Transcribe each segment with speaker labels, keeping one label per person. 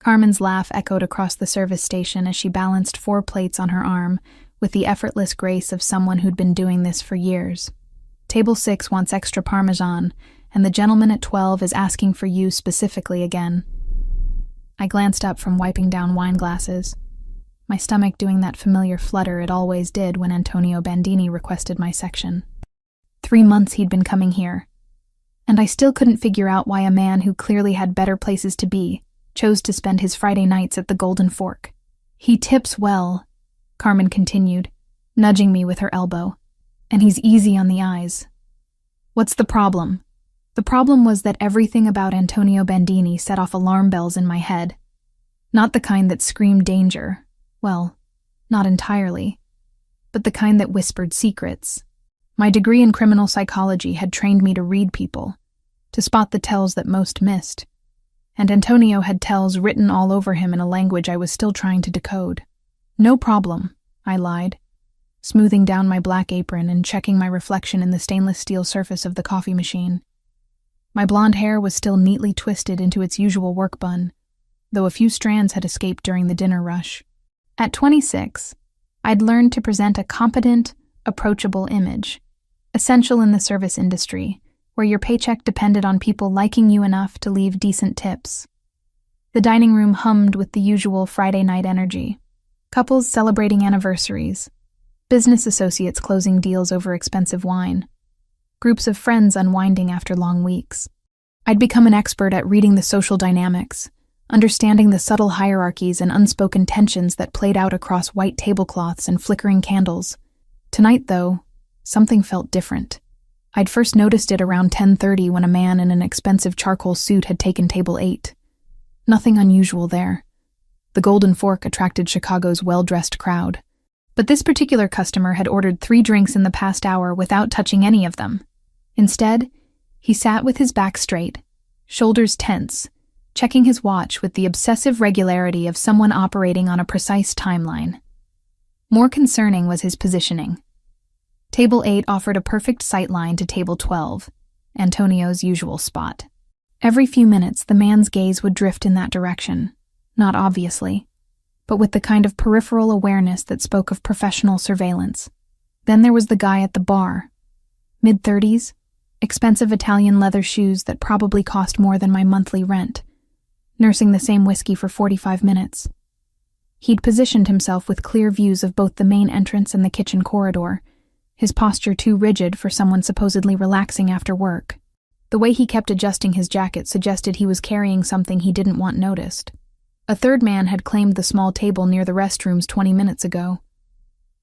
Speaker 1: Carmen's laugh echoed across the service station as she balanced 4 plates on her arm with the effortless grace of someone who'd been doing this for years. Table 6 wants extra Parmesan, and the gentleman at 12 is asking for you specifically again. I glanced up from wiping down wine glasses, my stomach doing that familiar flutter it always did when Antonio Bandini requested my section. 3 months he'd been coming here, and I still couldn't figure out why a man who clearly had better places to be chose to spend his Friday nights at the Golden Fork. He tips well, Carmen continued, nudging me with her elbow, and he's easy on the eyes. What's the problem? The problem was that everything about Antonio Bandini set off alarm bells in my head. Not the kind that screamed danger. Well, not entirely. But the kind that whispered secrets. My degree in criminal psychology had trained me to read people, to spot the tells that most missed. And Antonio had tells written all over him in a language I was still trying to decode. No problem, I lied, smoothing down my black apron and checking my reflection in the stainless steel surface of the coffee machine. My blonde hair was still neatly twisted into its usual work bun, though a few strands had escaped during the dinner rush. At 26, I'd learned to present a competent, approachable image, essential in the service industry, where your paycheck depended on people liking you enough to leave decent tips. The dining room hummed with the usual Friday night energy. Couples celebrating anniversaries, business associates closing deals over expensive wine, groups of friends unwinding after long weeks. I'd become an expert at reading the social dynamics, understanding the subtle hierarchies and unspoken tensions that played out across white tablecloths and flickering candles. Tonight, though, something felt different. I'd first noticed it around 10:30 when a man in an expensive charcoal suit had taken table 8. Nothing unusual there. The Golden Fork attracted Chicago's well-dressed crowd. But this particular customer had ordered 3 drinks in the past hour without touching any of them. Instead, he sat with his back straight, shoulders tense, checking his watch with the obsessive regularity of someone operating on a precise timeline. More concerning was his positioning. Table 8 offered a perfect sightline to Table 12, Antonio's usual spot. Every few minutes, the man's gaze would drift in that direction, not obviously, but with the kind of peripheral awareness that spoke of professional surveillance. Then there was the guy at the bar. Mid-30s, expensive Italian leather shoes that probably cost more than my monthly rent, nursing the same whiskey for 45 minutes. He'd positioned himself with clear views of both the main entrance and the kitchen corridor, his posture too rigid for someone supposedly relaxing after work. The way he kept adjusting his jacket suggested he was carrying something he didn't want noticed. A third man had claimed the small table near the restrooms 20 minutes ago.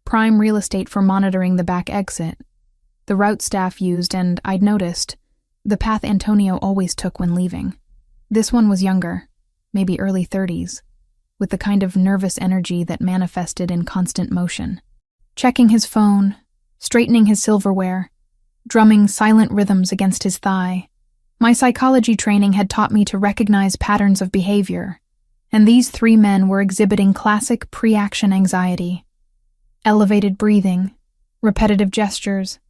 Speaker 1: Prime real estate for monitoring the back exit. The route staff used, and I'd noticed, the path Antonio always took when leaving. This one was younger, maybe early 30s, with the kind of nervous energy that manifested in constant motion. Checking his phone, straightening his silverware, drumming silent rhythms against his thigh. My psychology training had taught me to recognize patterns of behavior, and these 3 men were exhibiting classic pre-action anxiety. Elevated breathing, repetitive gestures,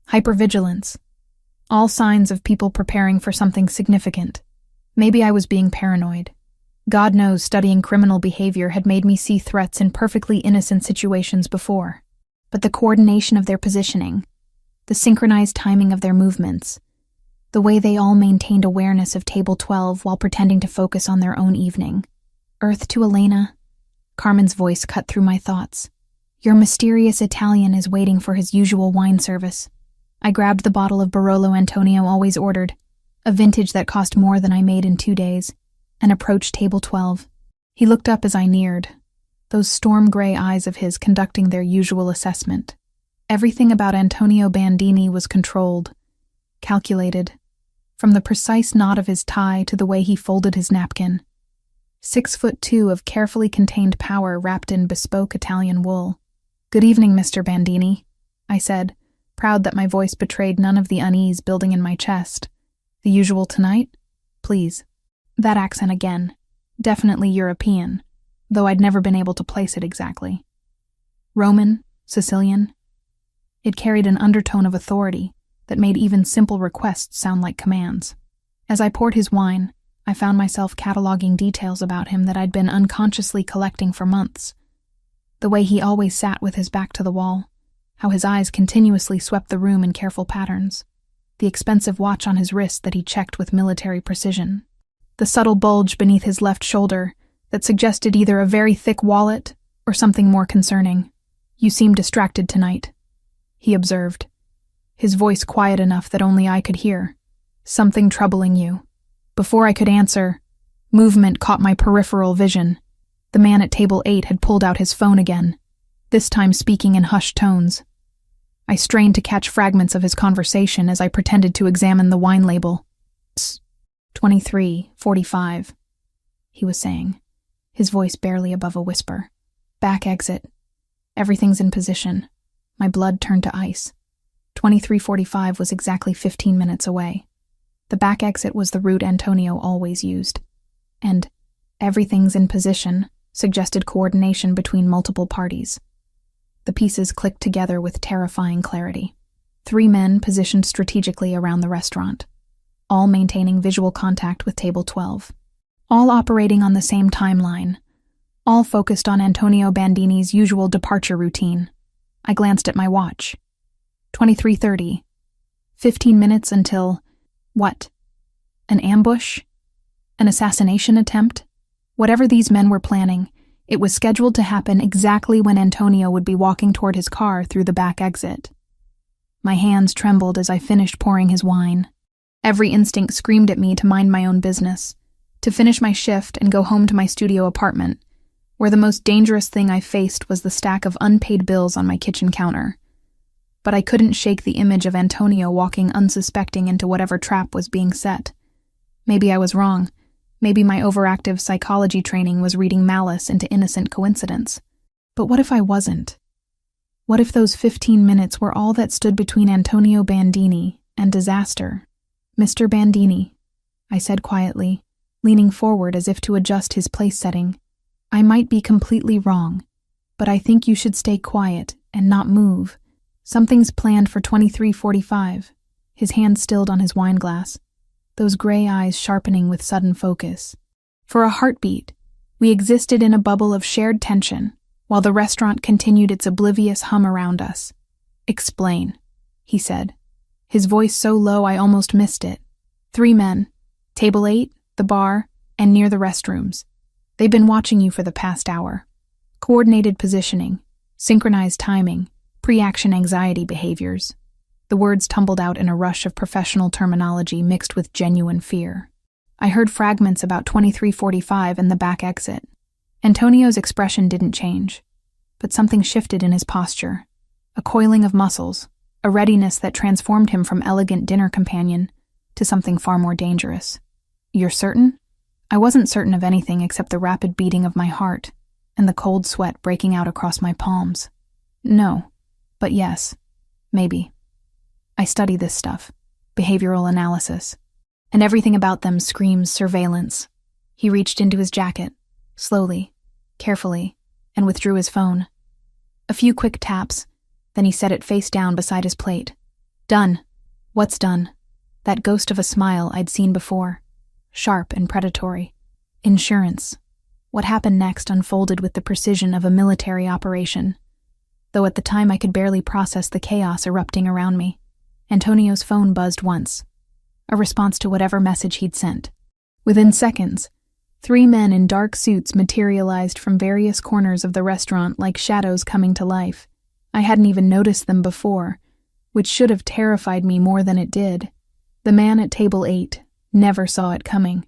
Speaker 1: hypervigilance, all signs of people preparing for something significant. Maybe I was being paranoid. God knows studying criminal behavior had made me see threats in perfectly innocent situations before. But the coordination of their positioning, the synchronized timing of their movements, the way they all maintained awareness of Table 12 while pretending to focus on their own evening. Earth to Elena, Carmen's voice cut through my thoughts. Your mysterious Italian is waiting for his usual wine service. I grabbed the bottle of Barolo Antonio always ordered, a vintage that cost more than I made in 2 days, and approached Table 12. He looked up as I neared, those storm-gray eyes of his conducting their usual assessment. Everything about Antonio Bandini was controlled, calculated, from the precise knot of his tie to the way he folded his napkin. 6'2" of carefully contained power wrapped in bespoke Italian wool. Good evening, Mr. Bandini, I said, proud that my voice betrayed none of the unease building in my chest. The usual tonight? Please. That accent again. Definitely European, though I'd never been able to place it exactly. Roman? Sicilian? It carried an undertone of authority that made even simple requests sound like commands. As I poured his wine, I found myself cataloging details about him that I'd been unconsciously collecting for months. The way he always sat with his back to the wall, how his eyes continuously swept the room in careful patterns, the expensive watch on his wrist that he checked with military precision, the subtle bulge beneath his left shoulder that suggested either a very thick wallet or something more concerning. "You seem distracted tonight," he observed, his voice quiet enough that only I could hear. "Something troubling you." Before I could answer, movement caught my peripheral vision. The man at table 8 had pulled out his phone again, this time speaking in hushed tones. I strained to catch fragments of his conversation as I pretended to examine the wine label. 23:45, he was saying, his voice barely above a whisper. "Back exit. Everything's in position." My blood turned to ice. 23:45 was exactly 15 minutes away. The back exit was the route Antonio always used. And "everything's in position" suggested coordination between multiple parties. The pieces clicked together with terrifying clarity. 3 men positioned strategically around the restaurant, all maintaining visual contact with table 12, all operating on the same timeline, all focused on Antonio Bandini's usual departure routine. I glanced at my watch. 23:30. 15 minutes until... What? An ambush? An assassination attempt? Whatever these men were planning, it was scheduled to happen exactly when Antonio would be walking toward his car through the back exit. My hands trembled as I finished pouring his wine. Every instinct screamed at me to mind my own business, to finish my shift and go home to my studio apartment, where the most dangerous thing I faced was the stack of unpaid bills on my kitchen counter. But I couldn't shake the image of Antonio walking unsuspecting into whatever trap was being set. Maybe I was wrong. Maybe my overactive psychology training was reading malice into innocent coincidence. But what if I wasn't? What if those 15 minutes were all that stood between Antonio Bandini and disaster? "Mr. Bandini," I said quietly, leaning forward as if to adjust his place setting. "I might be completely wrong, but I think you should stay quiet and not move. Something's planned for 23:45. His hand stilled on his wine glass, those gray eyes sharpening with sudden focus. For a heartbeat, we existed in a bubble of shared tension, while the restaurant continued its oblivious hum around us. "Explain," he said, his voice so low I almost missed it. 3 men, table 8, the bar, and near the restrooms. They've been watching you for the past hour. Coordinated positioning, synchronized timing, pre-action anxiety behaviors. The words tumbled out in a rush of professional terminology mixed with genuine fear. I heard fragments about 23:45 and the back exit. Antonio's expression didn't change, but something shifted in his posture. A coiling of muscles, a readiness that transformed him from elegant dinner companion to something far more dangerous. "You're certain?" I wasn't certain of anything except the rapid beating of my heart and the cold sweat breaking out across my palms. "No. But yes, maybe. I study this stuff, behavioral analysis, and everything about them screams surveillance." He reached into his jacket, slowly, carefully, and withdrew his phone. A few quick taps, then he set it face down beside his plate. "Done." What's done? That ghost of a smile I'd seen before, sharp and predatory. Insurance. What happened next unfolded with the precision of a military operation, though at the time I could barely process the chaos erupting around me. Antonio's phone buzzed once, a response to whatever message he'd sent. Within seconds, 3 men in dark suits materialized from various corners of the restaurant like shadows coming to life. I hadn't even noticed them before, which should have terrified me more than it did. The man at table 8 never saw it coming.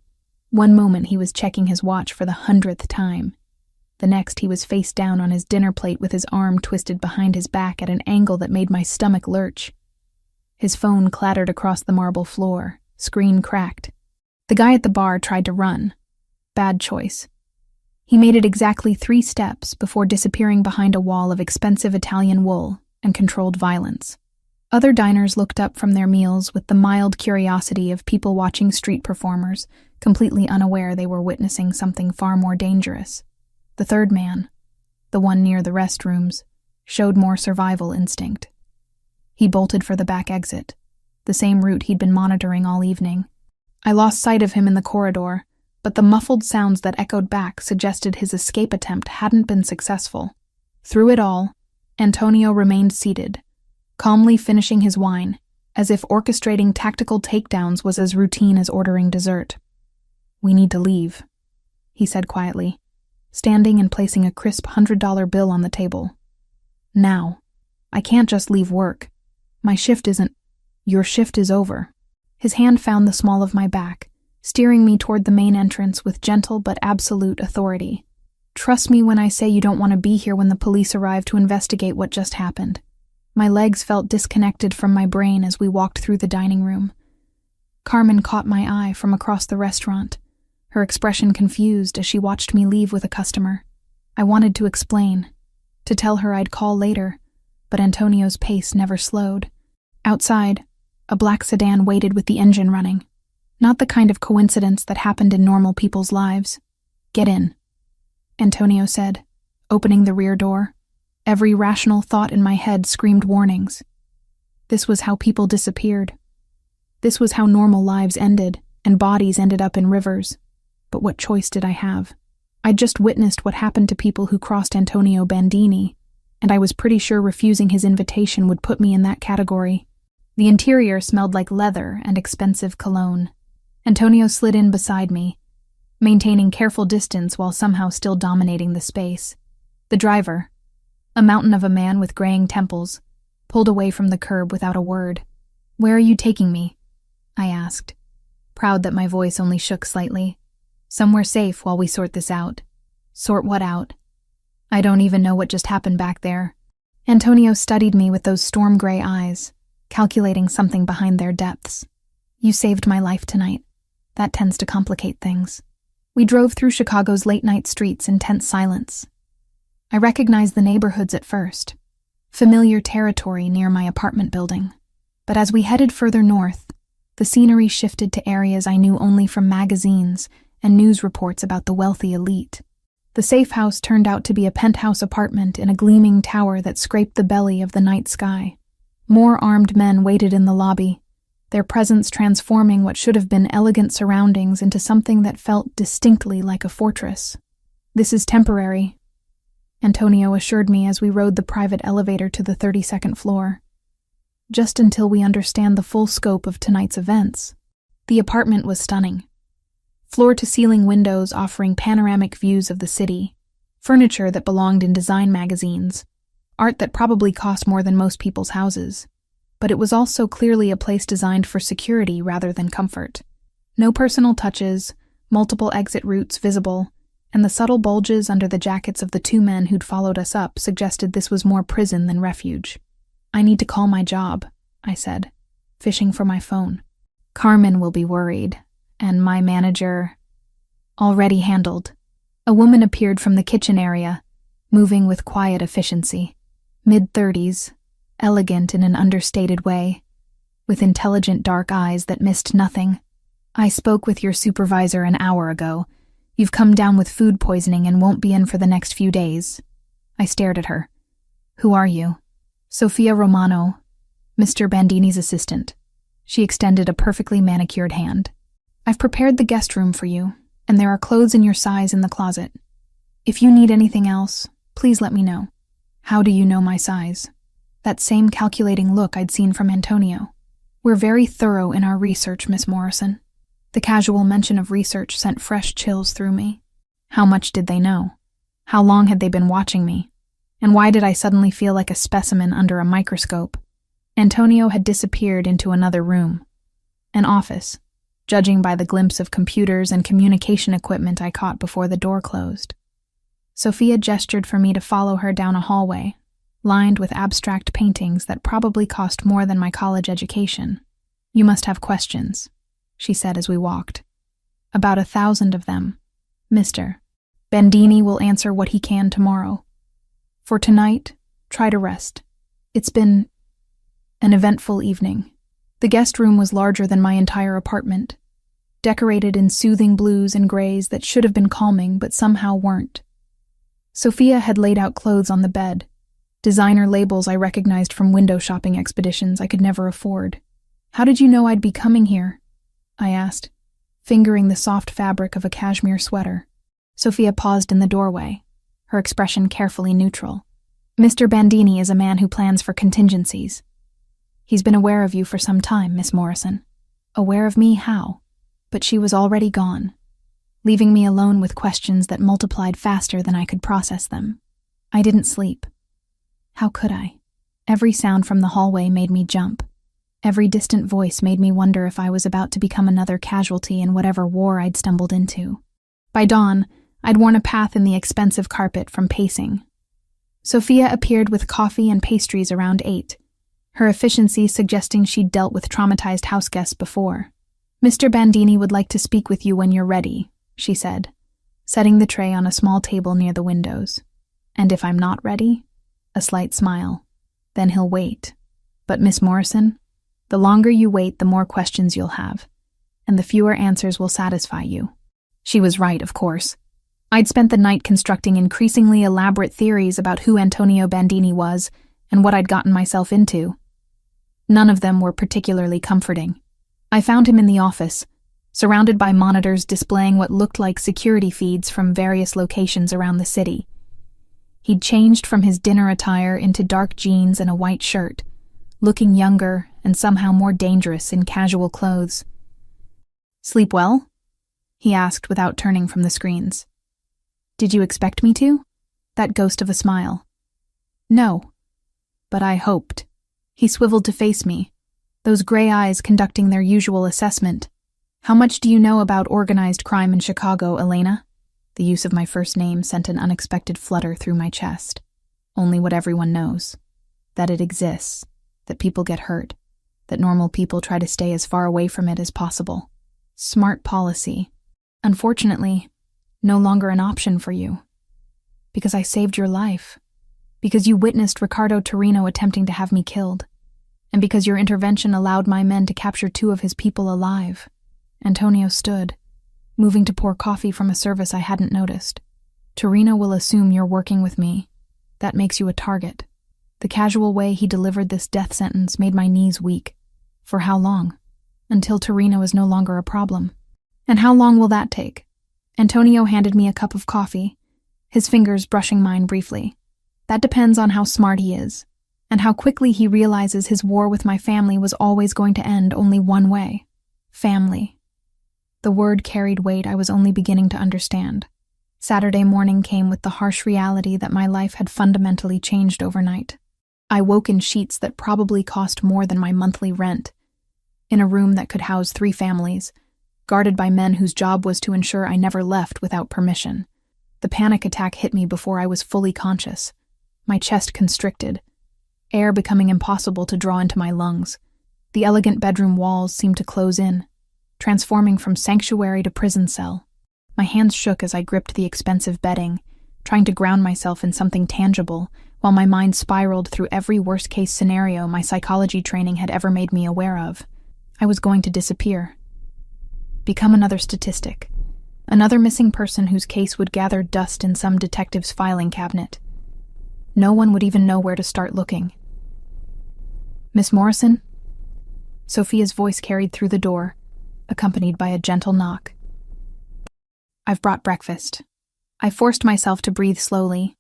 Speaker 1: One moment he was checking his watch for the 100th time. The next he was face down on his dinner plate with his arm twisted behind his back at an angle that made my stomach lurch. His phone clattered across the marble floor, screen cracked. The guy at the bar tried to run. Bad choice. He made it exactly 3 steps before disappearing behind a wall of expensive Italian wool and controlled violence. Other diners looked up from their meals with the mild curiosity of people watching street performers, completely unaware they were witnessing something far more dangerous. The 3rd man, the one near the restrooms, showed more survival instinct. He bolted for the back exit, the same route he'd been monitoring all evening. I lost sight of him in the corridor, but the muffled sounds that echoed back suggested his escape attempt hadn't been successful. Through it all, Antonio remained seated, calmly finishing his wine, as if orchestrating tactical takedowns was as routine as ordering dessert. "We need to leave," he said quietly, standing and placing a crisp $100 bill on the table. "Now. I can't just leave work. My shift isn't— Your shift is over." His hand found the small of my back, steering me toward the main entrance with gentle but absolute authority. "Trust me when I say you don't want to be here when the police arrive to investigate what just happened." My legs felt disconnected from my brain as we walked through the dining room. Carmen caught my eye from across the restaurant, her expression confused as she watched me leave with a customer. I wanted to explain, to tell her I'd call later, but Antonio's pace never slowed. Outside, a black sedan waited with the engine running. Not the kind of coincidence that happened in normal people's lives. "Get in," Antonio said, opening the rear door. Every rational thought in my head screamed warnings. This was how people disappeared. This was how normal lives ended, and bodies ended up in rivers. But what choice did I have? I'd just witnessed what happened to people who crossed Antonio Bandini, and I was pretty sure refusing his invitation would put me in that category. The interior smelled like leather and expensive cologne. Antonio slid in beside me, maintaining careful distance while somehow still dominating the space. The driver, a mountain of a man with graying temples, pulled away from the curb without a word. "Where are you taking me?" I asked, proud that my voice only shook slightly. "Somewhere safe while we sort this out." "Sort what out?" "I don't even know what just happened back there." Antonio studied me with those storm-gray eyes, calculating something behind their depths. "You saved my life tonight. That tends to complicate things." We drove through Chicago's late-night streets in tense silence. I recognized the neighborhoods at first, familiar territory near my apartment building. But as we headed further north, the scenery shifted to areas I knew only from magazines and news reports about the wealthy elite. The safe house turned out to be a penthouse apartment in a gleaming tower that scraped the belly of the night sky. More armed men waited in the lobby, their presence transforming what should have been elegant surroundings into something that felt distinctly like a fortress. "This is temporary," Antonio assured me as we rode the private elevator to the 32nd floor. "Just until we understand the full scope of tonight's events." The apartment was stunning. Floor-to-ceiling windows offering panoramic views of the city, furniture that belonged in design magazines, art that probably cost more than most people's houses. But it was also clearly a place designed for security rather than comfort. No personal touches, multiple exit routes visible, and the subtle bulges under the jackets of the two men who'd followed us up suggested this was more prison than refuge. "I need to call my job," I said, fishing for my phone. "Carmen will be worried, and my manager—" "Already handled." A woman appeared from the kitchen area, moving with quiet efficiency. Mid-30s, elegant in an understated way, with intelligent dark eyes that missed nothing. "I spoke with your supervisor an hour ago. You've come down with food poisoning and won't be in for the next few days." I stared at her. "Who are you?" "Sofia Romano, Mr. Bandini's assistant." She extended a perfectly manicured hand. "I've prepared the guest room for you, and there are clothes in your size in the closet. If you need anything else, please let me know." "How do you know my size?" That same calculating look I'd seen from Antonio. "We're very thorough in our research, Miss Morrison." The casual mention of research sent fresh chills through me. How much did they know? How long had they been watching me? And why did I suddenly feel like a specimen under a microscope? Antonio had disappeared into another room. An office, judging by the glimpse of computers and communication equipment I caught before the door closed. Sophia gestured for me to follow her down a hallway, lined with abstract paintings that probably cost more than my college education. "You must have questions," she said as we walked. "About 1,000 of them, Mr. Bandini will answer what he can tomorrow. For tonight, try to rest. It's been an eventful evening." The guest room was larger than my entire apartment, decorated in soothing blues and grays that should have been calming but somehow weren't. Sophia had laid out clothes on the bed, designer labels I recognized from window shopping expeditions I could never afford. "How did you know I'd be coming here?" I asked, fingering the soft fabric of a cashmere sweater. Sophia paused in the doorway, her expression carefully neutral. Mr. Bandini is a man who plans for contingencies. He's been aware of you for some time, Miss Morrison. Aware of me, how? But she was already gone, leaving me alone with questions that multiplied faster than I could process them. I didn't sleep. How could I? Every sound from the hallway made me jump. Every distant voice made me wonder if I was about to become another casualty in whatever war I'd stumbled into. By dawn, I'd worn a path in the expensive carpet from pacing. Sophia appeared with coffee and pastries around 8, her efficiency suggesting she'd dealt with traumatized houseguests before. Mr. Bandini would like to speak with you when you're ready, she said, setting the tray on a small table near the windows. And if I'm not ready? A slight smile. Then he'll wait. But Miss Morrison, the longer you wait, the more questions you'll have, and the fewer answers will satisfy you. She was right, of course. I'd spent the night constructing increasingly elaborate theories about who Antonio Bandini was and what I'd gotten myself into. None of them were particularly comforting. I found him in the office, surrounded by monitors displaying what looked like security feeds from various locations around the city. He'd changed from his dinner attire into dark jeans and a white shirt, looking younger and somehow more dangerous in casual clothes. "Sleep well?" he asked without turning from the screens. "Did you expect me to?" That ghost of a smile. "No, but I hoped." He swiveled to face me, those gray eyes conducting their usual assessment. "How much do you know about organized crime in Chicago, Elena?" The use of my first name sent an unexpected flutter through my chest. Only what everyone knows. That it exists, that people get hurt, that normal people try to stay as far away from it as possible. Smart policy. Unfortunately, no longer an option for you. Because I saved your life. Because you witnessed Riccardo Torino attempting to have me killed. And because your intervention allowed my men to capture 2 of his people alive. Antonio stood, moving to pour coffee from a service I hadn't noticed. "Torino will assume you're working with me. That makes you a target." The casual way he delivered this death sentence made my knees weak. For how long? Until Torino is no longer a problem. And how long will that take? Antonio handed me a cup of coffee, his fingers brushing mine briefly. That depends on how smart he is, and how quickly he realizes his war with my family was always going to end only one way. Family. The word carried weight I was only beginning to understand. Saturday morning came with the harsh reality that my life had fundamentally changed overnight. I woke in sheets that probably cost more than my monthly rent, in a room that could house 3 families, guarded by men whose job was to ensure I never left without permission. The panic attack hit me before I was fully conscious, my chest constricted, air becoming impossible to draw into my lungs. The elegant bedroom walls seemed to close in, transforming from sanctuary to prison cell. My hands shook as I gripped the expensive bedding, trying to ground myself in something tangible, while my mind spiraled through every worst-case scenario my psychology training had ever made me aware of. I was going to disappear. Become another statistic. Another missing person whose case would gather dust in some detective's filing cabinet. No one would even know where to start looking. "Miss Morrison?" Sophia's voice carried through the door, accompanied by a gentle knock. "I've brought breakfast." I forced myself to breathe slowly,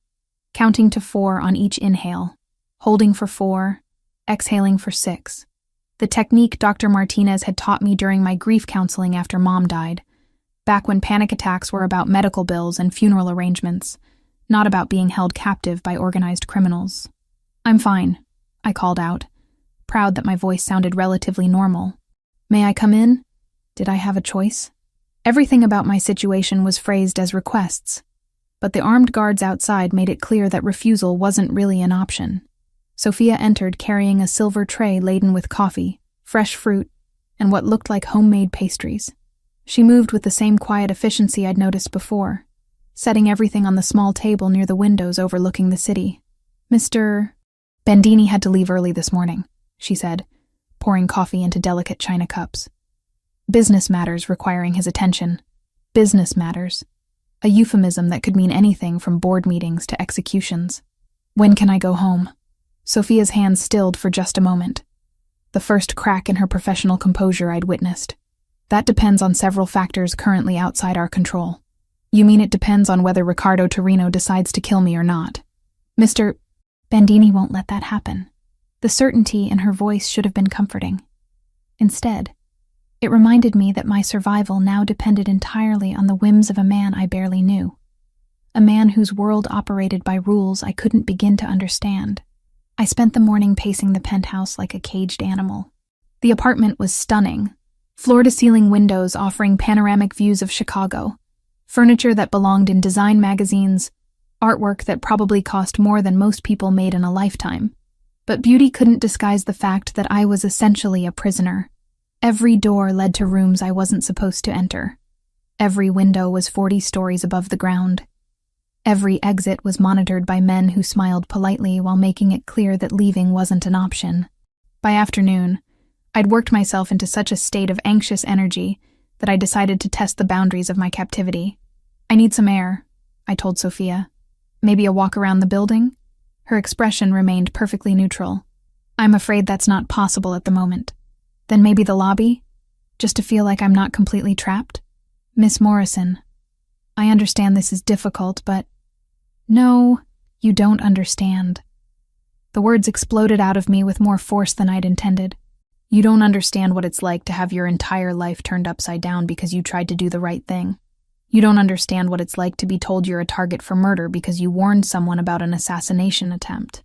Speaker 1: counting to 4 on each inhale, holding for 4, exhaling for 6. The technique Dr. Martinez had taught me during my grief counseling after Mom died, back when panic attacks were about medical bills and funeral arrangements, not about being held captive by organized criminals. "I'm fine," I called out, proud that my voice sounded relatively normal. "May I come in?" Did I have a choice? Everything about my situation was phrased as requests, but the armed guards outside made it clear that refusal wasn't really an option. Sophia entered carrying a silver tray laden with coffee, fresh fruit, and what looked like homemade pastries. She moved with the same quiet efficiency I'd noticed before, setting everything on the small table near the windows overlooking the city. "Mr. Bandini had to leave early this morning," she said, pouring coffee into delicate china cups. "Business matters requiring his attention. Business matters. A euphemism that could mean anything from board meetings to executions. When can I go home?" Sophia's hands stilled for just a moment, the first crack in her professional composure I'd witnessed. That depends on several factors currently outside our control. You mean it depends on whether Riccardo Torino decides to kill me or not? Mr. Bandini won't let that happen. The certainty in her voice should have been comforting. Instead, it reminded me that my survival now depended entirely on the whims of a man I barely knew. A man whose world operated by rules I couldn't begin to understand. I spent the morning pacing the penthouse like a caged animal. The apartment was stunning. Floor-to-ceiling windows offering panoramic views of Chicago. Furniture that belonged in design magazines. Artwork that probably cost more than most people made in a lifetime. But beauty couldn't disguise the fact that I was essentially a prisoner. Every door led to rooms I wasn't supposed to enter. Every window was 40 stories above the ground. Every exit was monitored by men who smiled politely while making it clear that leaving wasn't an option. By afternoon, I'd worked myself into such a state of anxious energy that I decided to test the boundaries of my captivity. I need some air, I told Sophia. Maybe a walk around the building? Her expression remained perfectly neutral. I'm afraid that's not possible at the moment. Then maybe the lobby? Just to feel like I'm not completely trapped? Miss Morrison, I understand this is difficult, but... No, you don't understand. The words exploded out of me with more force than I'd intended. You don't understand what it's like to have your entire life turned upside down because you tried to do the right thing. You don't understand what it's like to be told you're a target for murder because you warned someone about an assassination attempt.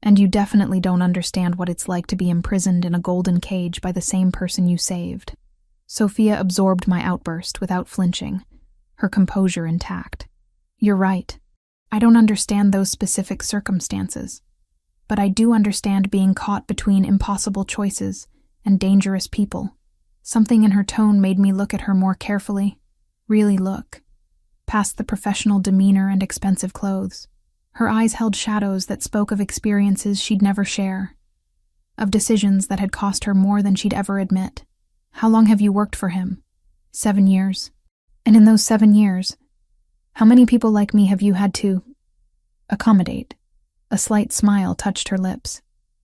Speaker 1: And you definitely don't understand what it's like to be imprisoned in a golden cage by the same person you saved. Sophia absorbed my outburst without flinching, her composure intact. You're right. I don't understand those specific circumstances. But I do understand being caught between impossible choices and dangerous people. Something in her tone made me look at her more carefully. Really look. Past the professional demeanor and expensive clothes. Her eyes held shadows that spoke of experiences she'd never share. Of decisions that had cost her more than she'd ever admit. How long have you worked for him? 7 years. And in those 7 years, how many people like me have you had to accommodate? A slight smile touched her lips.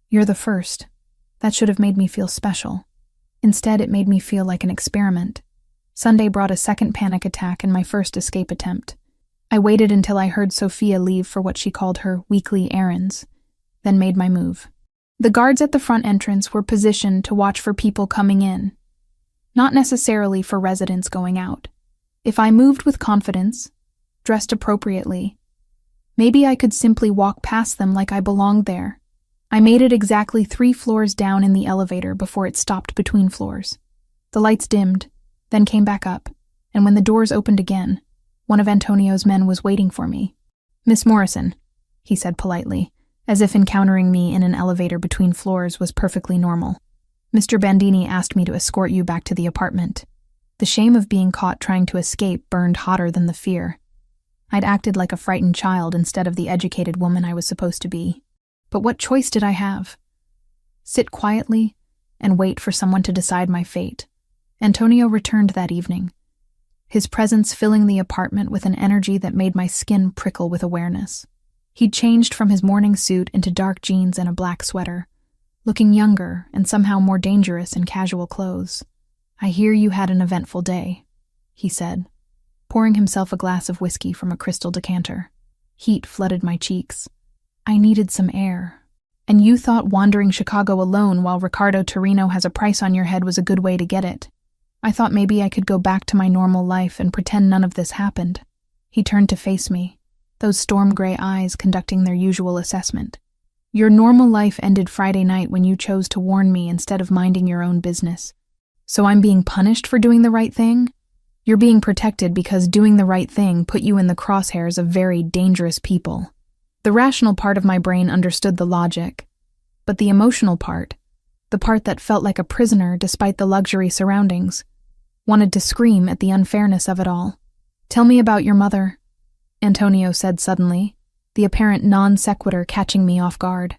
Speaker 1: You're the first. That should have made me feel special. Instead, it made me feel like an experiment. Sunday brought a second panic attack and my first escape attempt. I waited until I heard Sophia leave for what she called her weekly errands, then made my move. The guards at the front entrance were positioned to watch for people coming in, not necessarily for residents going out. If I moved with confidence, dressed appropriately, maybe I could simply walk past them like I belonged there. I made it exactly 3 floors down in the elevator before it stopped between floors. The lights dimmed, then came back up, and when the doors opened again, one of Antonio's men was waiting for me. Miss Morrison, he said politely, as if encountering me in an elevator between floors was perfectly normal. Mr. Bandini asked me to escort you back to the apartment. The shame of being caught trying to escape burned hotter than the fear. I'd acted like a frightened child instead of the educated woman I was supposed to be. But what choice did I have? Sit quietly and wait for someone to decide my fate. Antonio returned that evening, his presence filling the apartment with an energy that made my skin prickle with awareness. He'd changed from his morning suit into dark jeans and a black sweater, looking younger and somehow more dangerous in casual clothes. I hear you had an eventful day, he said, pouring himself a glass of whiskey from a crystal decanter. Heat flooded my cheeks. I needed some air. And you thought wandering Chicago alone while Riccardo Torino has a price on your head was a good way to get it. I thought maybe I could go back to my normal life and pretend none of this happened. He turned to face me, those storm-gray eyes conducting their usual assessment. Your normal life ended Friday night when you chose to warn me instead of minding your own business. So I'm being punished for doing the right thing? You're being protected because doing the right thing put you in the crosshairs of very dangerous people. The rational part of my brain understood the logic, but the emotional part, the part that felt like a prisoner despite the luxury surroundings, wanted to scream at the unfairness of it all. Tell me about your mother, Antonio said suddenly, the apparent non sequitur catching me off guard.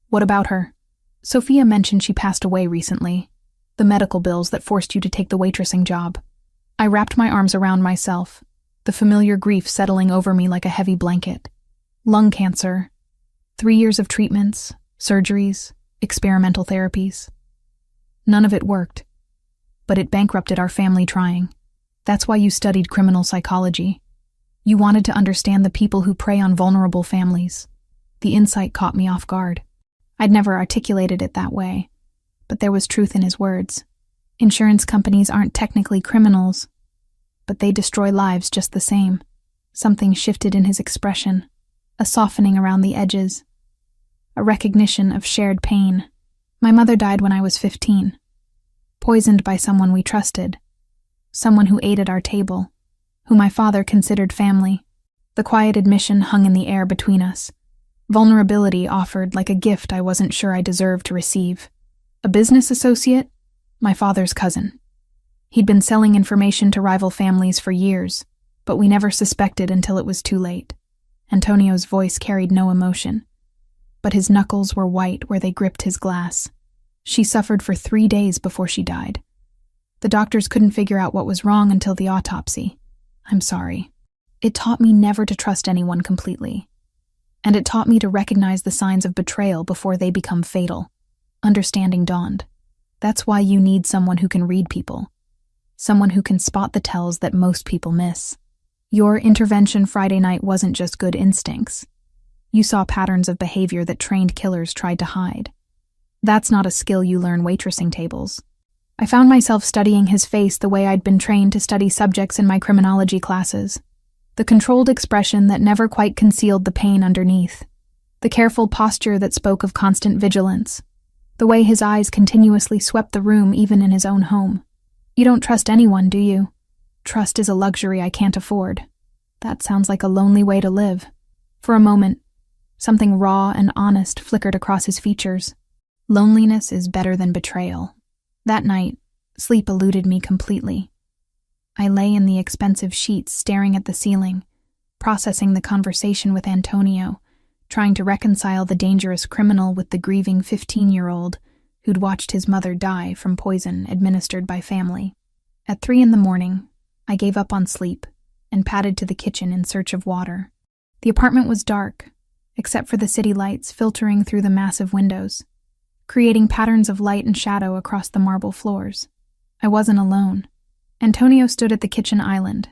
Speaker 1: What about her? Sophia mentioned she passed away recently. The medical bills that forced you to take the waitressing job. I wrapped my arms around myself, the familiar grief settling over me like a heavy blanket. Lung cancer, 3 years of treatments, surgeries, experimental therapies. None of it worked. but it bankrupted our family trying. That's why you studied criminal psychology. You wanted to understand the people who prey on vulnerable families. The insight caught me off guard. I'd never articulated it that way, but there was truth in his words. Insurance companies aren't technically criminals, but they destroy lives just the same. Something shifted in his expression, a softening around the edges, a recognition of shared pain. My mother died when I was 15, poisoned by someone we trusted, someone who ate at our table, who my father considered family. The quiet admission hung in the air between us. Vulnerability offered like a gift I wasn't sure I deserved to receive. A business associate? My father's cousin. He'd been selling information to rival families for years, but we never suspected until it was too late. Antonio's voice carried no emotion, but his knuckles were white where they gripped his glass. She suffered for 3 days before she died. The doctors couldn't figure out what was wrong until the autopsy. I'm sorry. It taught me never to trust anyone completely. And it taught me to recognize the signs of betrayal before they become fatal. Understanding dawned. That's why you need someone who can read people. Someone who can spot the tells that most people miss. Your intervention Friday night wasn't just good instincts. You saw patterns of behavior that trained killers tried to hide. That's not a skill you learn waitressing tables. I found myself studying his face the way I'd been trained to study subjects in my criminology classes. The controlled expression that never quite concealed the pain underneath. The careful posture that spoke of constant vigilance. The way his eyes continuously swept the room even in his own home. You don't trust anyone, do you? Trust is a luxury I can't afford. That sounds like a lonely way to live. For a moment, something raw and honest flickered across his features. Loneliness is better than betrayal. That night, sleep eluded me completely. I lay in the expensive sheets staring at the ceiling, processing the conversation with Antonio, trying to reconcile the dangerous criminal with the grieving 15-year-old who'd watched his mother die from poison administered by family. At 3 a.m, I gave up on sleep and padded to the kitchen in search of water. The apartment was dark, except for the city lights filtering through the massive windows, creating patterns of light and shadow across the marble floors. I wasn't alone. Antonio stood at the kitchen island,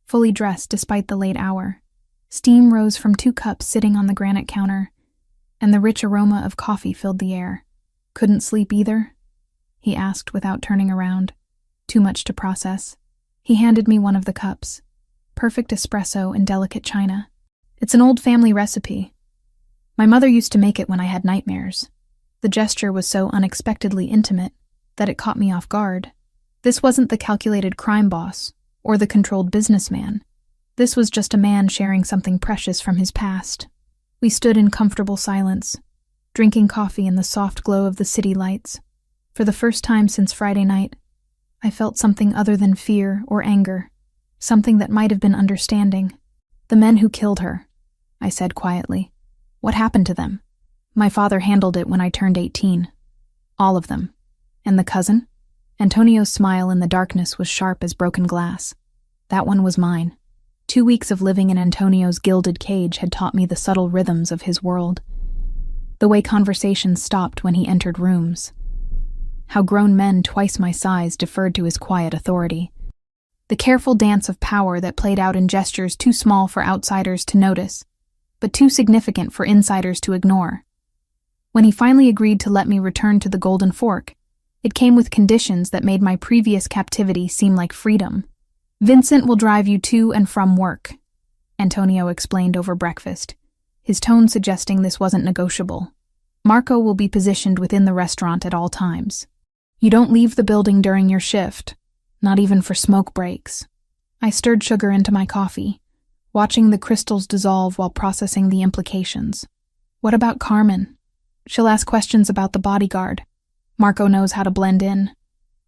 Speaker 1: fully dressed despite the late hour. Steam rose from 2 cups sitting on the granite counter, and the rich aroma of coffee filled the air. Couldn't sleep either? He asked without turning around. Too much to process. He handed me one of the cups. Perfect espresso in delicate china. It's an old family recipe. My mother used to make it when I had nightmares. The gesture was so unexpectedly intimate that it caught me off guard. This wasn't the calculated crime boss or the controlled businessman. This was just a man sharing something precious from his past. We stood in comfortable silence, drinking coffee in the soft glow of the city lights. For the first time since Friday night, I felt something other than fear or anger, something that might have been understanding. The men who killed her, I said quietly. What happened to them? My father handled it when I turned 18. All of them. And the cousin? Antonio's smile in the darkness was sharp as broken glass. That one was mine. 2 weeks of living in Antonio's gilded cage had taught me the subtle rhythms of his world. The way conversations stopped when he entered rooms. How grown men twice my size deferred to his quiet authority. The careful dance of power that played out in gestures too small for outsiders to notice, but too significant for insiders to ignore. When he finally agreed to let me return to the Golden Fork, it came with conditions that made my previous captivity seem like freedom. Vincent will drive you to and from work, Antonio explained over breakfast, his tone suggesting this wasn't negotiable. Marco will be positioned within the restaurant at all times. You don't leave the building during your shift, not even for smoke breaks. I stirred sugar into my coffee, watching the crystals dissolve while processing the implications. What about Carmen? She'll ask questions about the bodyguard. Marco knows how to blend in.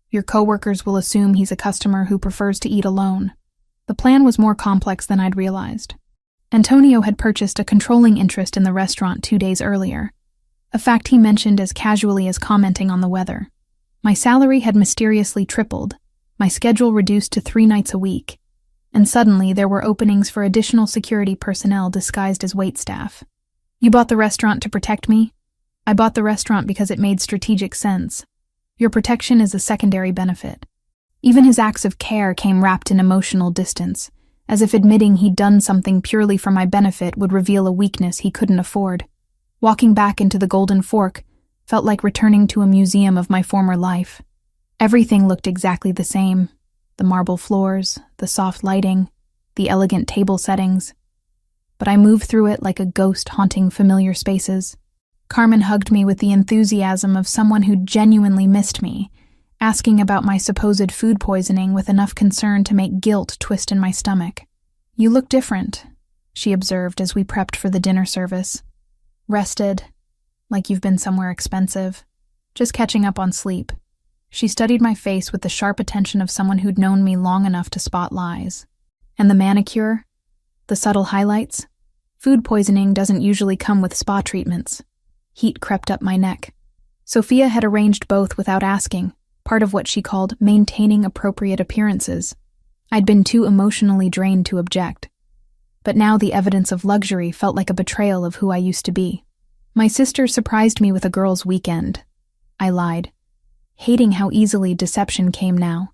Speaker 1: Your coworkers will assume he's a customer who prefers to eat alone. The plan was more complex than I'd realized. Antonio had purchased a controlling interest in the restaurant 2 days earlier, a fact he mentioned as casually as commenting on the weather. My salary had mysteriously tripled, my schedule reduced to 3 nights a week, and suddenly there were openings for additional security personnel disguised as waitstaff. You bought the restaurant to protect me? I bought the restaurant because it made strategic sense. Your protection is a secondary benefit. Even his acts of care came wrapped in emotional distance, as if admitting he'd done something purely for my benefit would reveal a weakness he couldn't afford. Walking back into the Golden Fork felt like returning to a museum of my former life. Everything looked exactly the same. The marble floors, the soft lighting, the elegant table settings. But I moved through it like a ghost haunting familiar spaces. Carmen hugged me with the enthusiasm of someone who genuinely missed me, asking about my supposed food poisoning with enough concern to make guilt twist in my stomach. "You look different," she observed as we prepped for the dinner service. "Rested, like you've been somewhere expensive. Just catching up on sleep." She studied my face with the sharp attention of someone who'd known me long enough to spot lies. "And the manicure? The subtle highlights? Food poisoning doesn't usually come with spa treatments." Heat crept up my neck. Sophia had arranged both without asking, part of what she called maintaining appropriate appearances. I'd been too emotionally drained to object. But now the evidence of luxury felt like a betrayal of who I used to be. "My sister surprised me with a girls' weekend," I lied, hating how easily deception came now.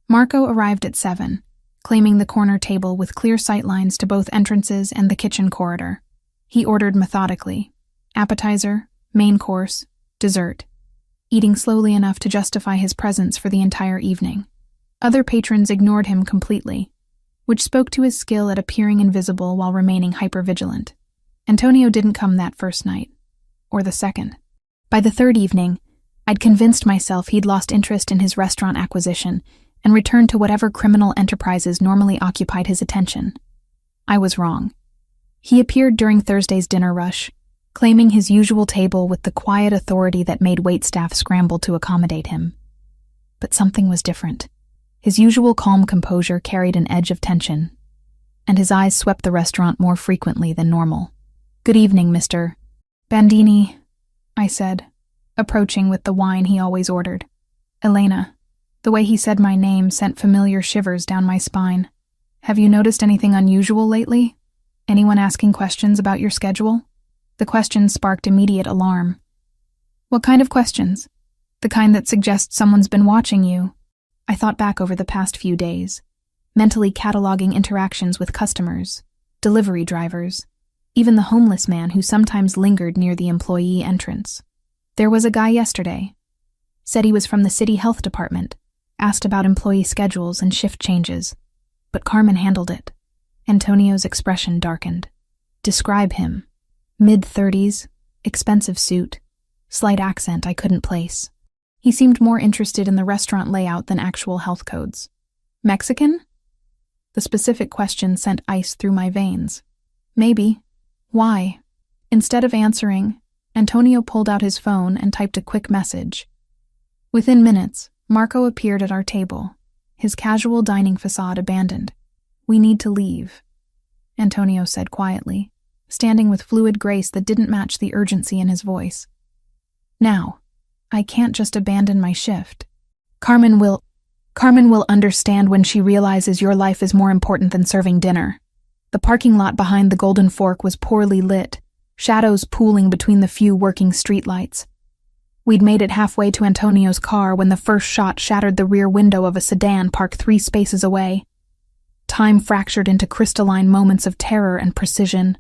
Speaker 1: Marco arrived at 7, claiming the corner table with clear sightlines to both entrances and the kitchen corridor. He ordered methodically: appetizer, main course, dessert, eating slowly enough to justify his presence for the entire evening. Other patrons ignored him completely, which spoke to his skill at appearing invisible while remaining hypervigilant. Antonio didn't come that first night, or the second. By the third evening, I'd convinced myself he'd lost interest in his restaurant acquisition and returned to whatever criminal enterprises normally occupied his attention. I was wrong. He appeared during Thursday's dinner rush, claiming his usual table with the quiet authority that made waitstaff scramble to accommodate him. But something was different. His usual calm composure carried an edge of tension, and his eyes swept the restaurant more frequently than normal. "Good evening, Mr. Bandini," I said, approaching with the wine he always ordered. "Elena." The way he said my name sent familiar shivers down my spine. "Have you noticed anything unusual lately? Anyone asking questions about your schedule?" The question sparked immediate alarm. "What kind of questions? The kind that suggests someone's been watching you?" I thought back over the past few days, mentally cataloging interactions with customers, delivery drivers, even the homeless man who sometimes lingered near the employee entrance. There was a guy yesterday. Said he was from the city health department, asked about employee schedules and shift changes. But Carmen handled it. Antonio's expression darkened. "Describe him." Mid-30s, expensive suit, slight accent I couldn't place. He seemed more interested in the restaurant layout than actual health codes. "Mexican?" The specific question sent ice through my veins. "Maybe. Why?" Instead of answering, Antonio pulled out his phone and typed a quick message. Within minutes, Marco appeared at our table, his casual dining facade abandoned. "We need to leave," Antonio said quietly, standing with fluid grace that didn't match the urgency in his voice. "Now, I can't just abandon my shift. Carmen will understand when she realizes your life is more important than serving dinner." The parking lot behind the Golden Fork was poorly lit, shadows pooling between the few working streetlights. We'd made it halfway to Antonio's car when the first shot shattered the rear window of a sedan parked 3 spaces away. Time fractured into crystalline moments of terror and precision.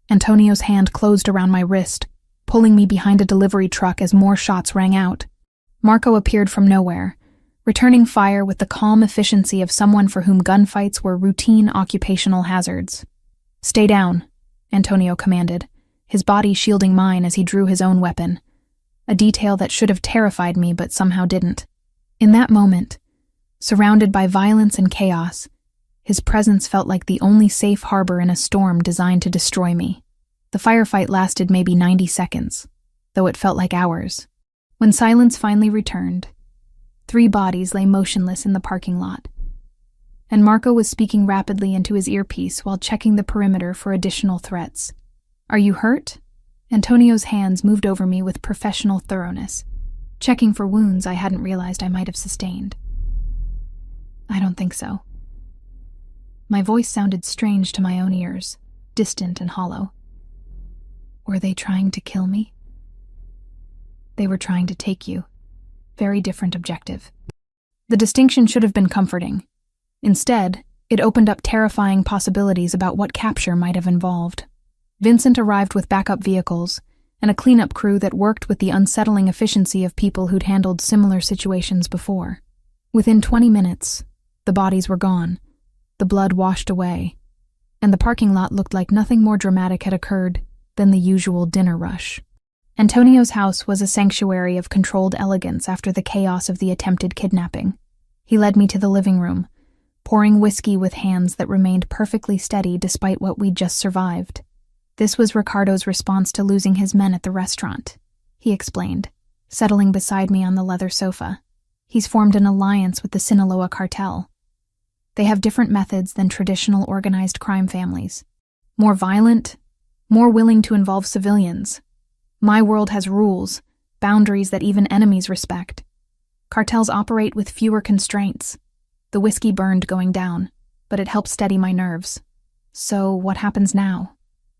Speaker 1: Antonio's hand closed around my wrist, pulling me behind a delivery truck as more shots rang out. Marco appeared from nowhere, returning fire with the calm efficiency of someone for whom gunfights were routine occupational hazards. "Stay down," Antonio commanded, his body shielding mine as he drew his own weapon, a detail that should have terrified me but somehow didn't. In that moment, surrounded by violence and chaos, his presence felt like the only safe harbor in a storm designed to destroy me. The firefight lasted maybe 90 seconds, though it felt like hours. When silence finally returned, 3 bodies lay motionless in the parking lot, and Marco was speaking rapidly into his earpiece while checking the perimeter for additional threats. "Are you hurt?" Antonio's hands moved over me with professional thoroughness, checking for wounds I hadn't realized I might have sustained. "I don't think so." My voice sounded strange to my own ears, distant and hollow. "Were they trying to kill me?" "They were trying to take you. Very different objective." The distinction should have been comforting. Instead, it opened up terrifying possibilities about what capture might have involved. Vincent arrived with backup vehicles and a cleanup crew that worked with the unsettling efficiency of people who'd handled similar situations before. Within 20 minutes, the bodies were gone, the blood washed away, and the parking lot looked like nothing more dramatic had occurred than the usual dinner rush. Antonio's house was a sanctuary of controlled elegance after the chaos of the attempted kidnapping. He led me to the living room, pouring whiskey with hands that remained perfectly steady despite what we'd just survived. This was Ricardo's response to losing his men at the restaurant, he explained, settling beside me on the leather sofa. He's formed an alliance with the Sinaloa cartel. They have different methods than traditional organized crime families. More violent, more willing to involve civilians. My world has rules, boundaries that even enemies respect. Cartels operate with fewer constraints. The whiskey burned going down, but it helped steady my nerves. So what happens now?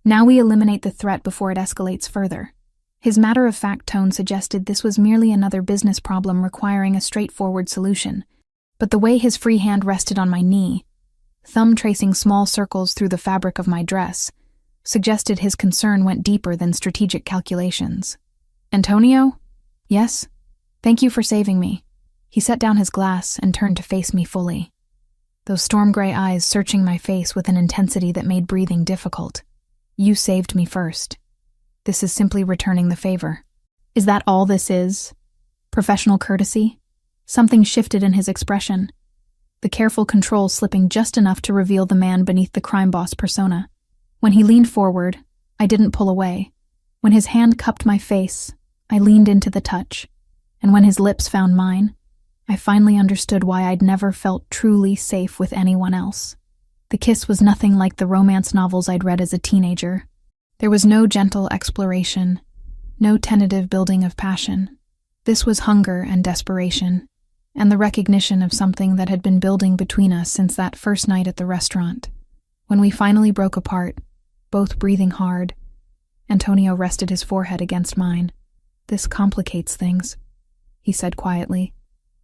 Speaker 1: Now we eliminate the threat before it escalates further. His matter-of-fact tone suggested this was merely another business problem requiring a straightforward solution. But the way his free hand rested on my knee, thumb tracing small circles through the fabric of my dress, suggested his concern went deeper than strategic calculations. Antonio? Yes? Thank you for saving me. He set down his glass and turned to face me fully, those storm-gray eyes searching my face with an intensity that made breathing difficult. You saved me first. This is simply returning the favor. Is that all this is? Professional courtesy? Something shifted in his expression, the careful control slipping just enough to reveal the man beneath the crime boss persona. When he leaned forward, I didn't pull away. When his hand cupped my face, I leaned into the touch. And when his lips found mine, I finally understood why I'd never felt truly safe with anyone else. The kiss was nothing like the romance novels I'd read as a teenager. There was no gentle exploration, no tentative building of passion. This was hunger and desperation, and the recognition of something that had been building between us since that first night at the restaurant. When we finally broke apart, both breathing hard, Antonio rested his forehead against mine. This complicates things, he said quietly.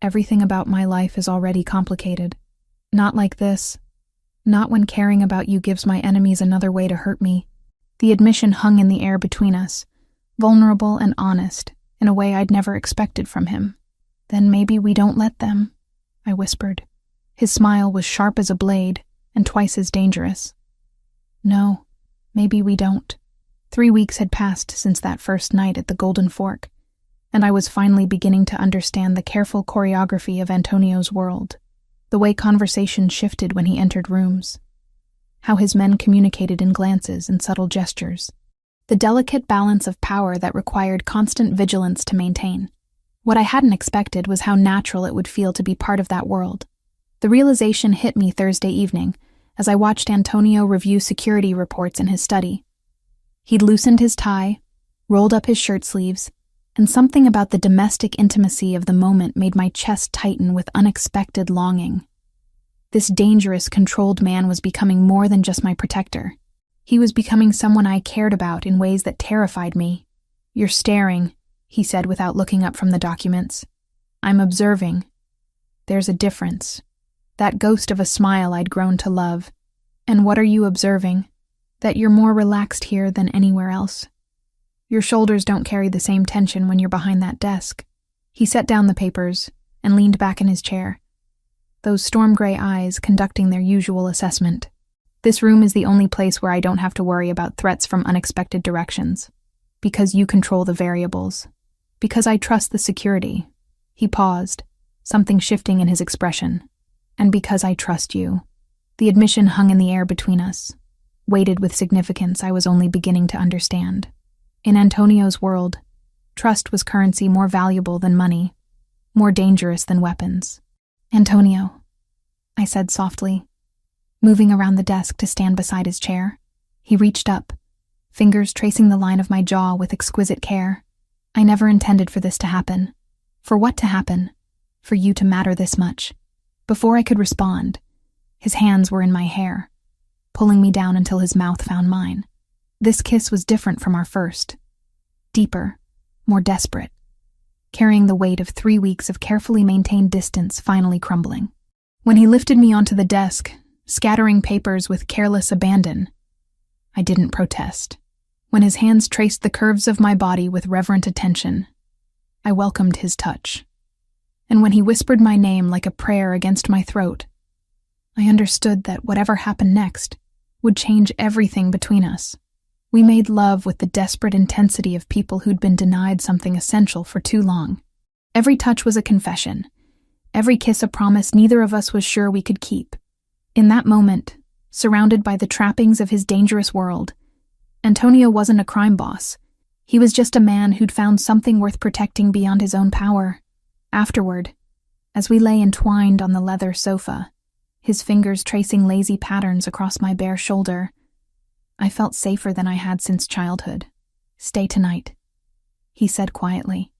Speaker 1: Everything about my life is already complicated. Not like this. Not when caring about you gives my enemies another way to hurt me. The admission hung in the air between us, vulnerable and honest, in a way I'd never expected from him. Then maybe we don't let them, I whispered. His smile was sharp as a blade and twice as dangerous. No, maybe we don't. 3 weeks had passed since that first night at the Golden Fork, and I was finally beginning to understand the careful choreography of Antonio's world, the way conversation shifted when he entered rooms, how his men communicated in glances and subtle gestures, the delicate balance of power that required constant vigilance to maintain. What I hadn't expected was how natural it would feel to be part of that world. The realization hit me Thursday evening as I watched Antonio review security reports in his study. He'd loosened his tie, rolled up his shirt sleeves, and something about the domestic intimacy of the moment made my chest tighten with unexpected longing. This dangerous, controlled man was becoming more than just my protector. He was becoming someone I cared about in ways that terrified me. You're staring, he said without looking up from the documents. I'm observing. There's a difference. That ghost of a smile I'd grown to love. And what are you observing? That you're more relaxed here than anywhere else. Your shoulders don't carry the same tension when you're behind that desk. He set down the papers and leaned back in his chair, those storm-gray eyes conducting their usual assessment. This room is the only place where I don't have to worry about threats from unexpected directions. Because you control the variables. Because I trust the security. He paused, something shifting in his expression. And because I trust you. The admission hung in the air between us, weighted with significance I was only beginning to understand. In Antonio's world, trust was currency more valuable than money, more dangerous than weapons. Antonio, I said softly, moving around the desk to stand beside his chair. He reached up, fingers tracing the line of my jaw with exquisite care. I never intended for this to happen. For what to happen? For you to matter this much. Before I could respond, his hands were in my hair, pulling me down until his mouth found mine. This kiss was different from our first. Deeper, more desperate. carrying the weight of 3 weeks of carefully maintained distance finally crumbling. When he lifted me onto the desk, scattering papers with careless abandon, I didn't protest. When his hands traced the curves of my body with reverent attention, I welcomed his touch. And when he whispered my name like a prayer against my throat, I understood that whatever happened next would change everything between us. We made love with the desperate intensity of people who'd been denied something essential for too long. Every touch was a confession, every kiss a promise neither of us was sure we could keep. In that moment, surrounded by the trappings of his dangerous world, Antonio wasn't a crime boss. He was just a man who'd found something worth protecting beyond his own power. Afterward, as we lay entwined on the leather sofa, his fingers tracing lazy patterns across my bare shoulder, I felt safer than I had since childhood. "Stay tonight," he said quietly.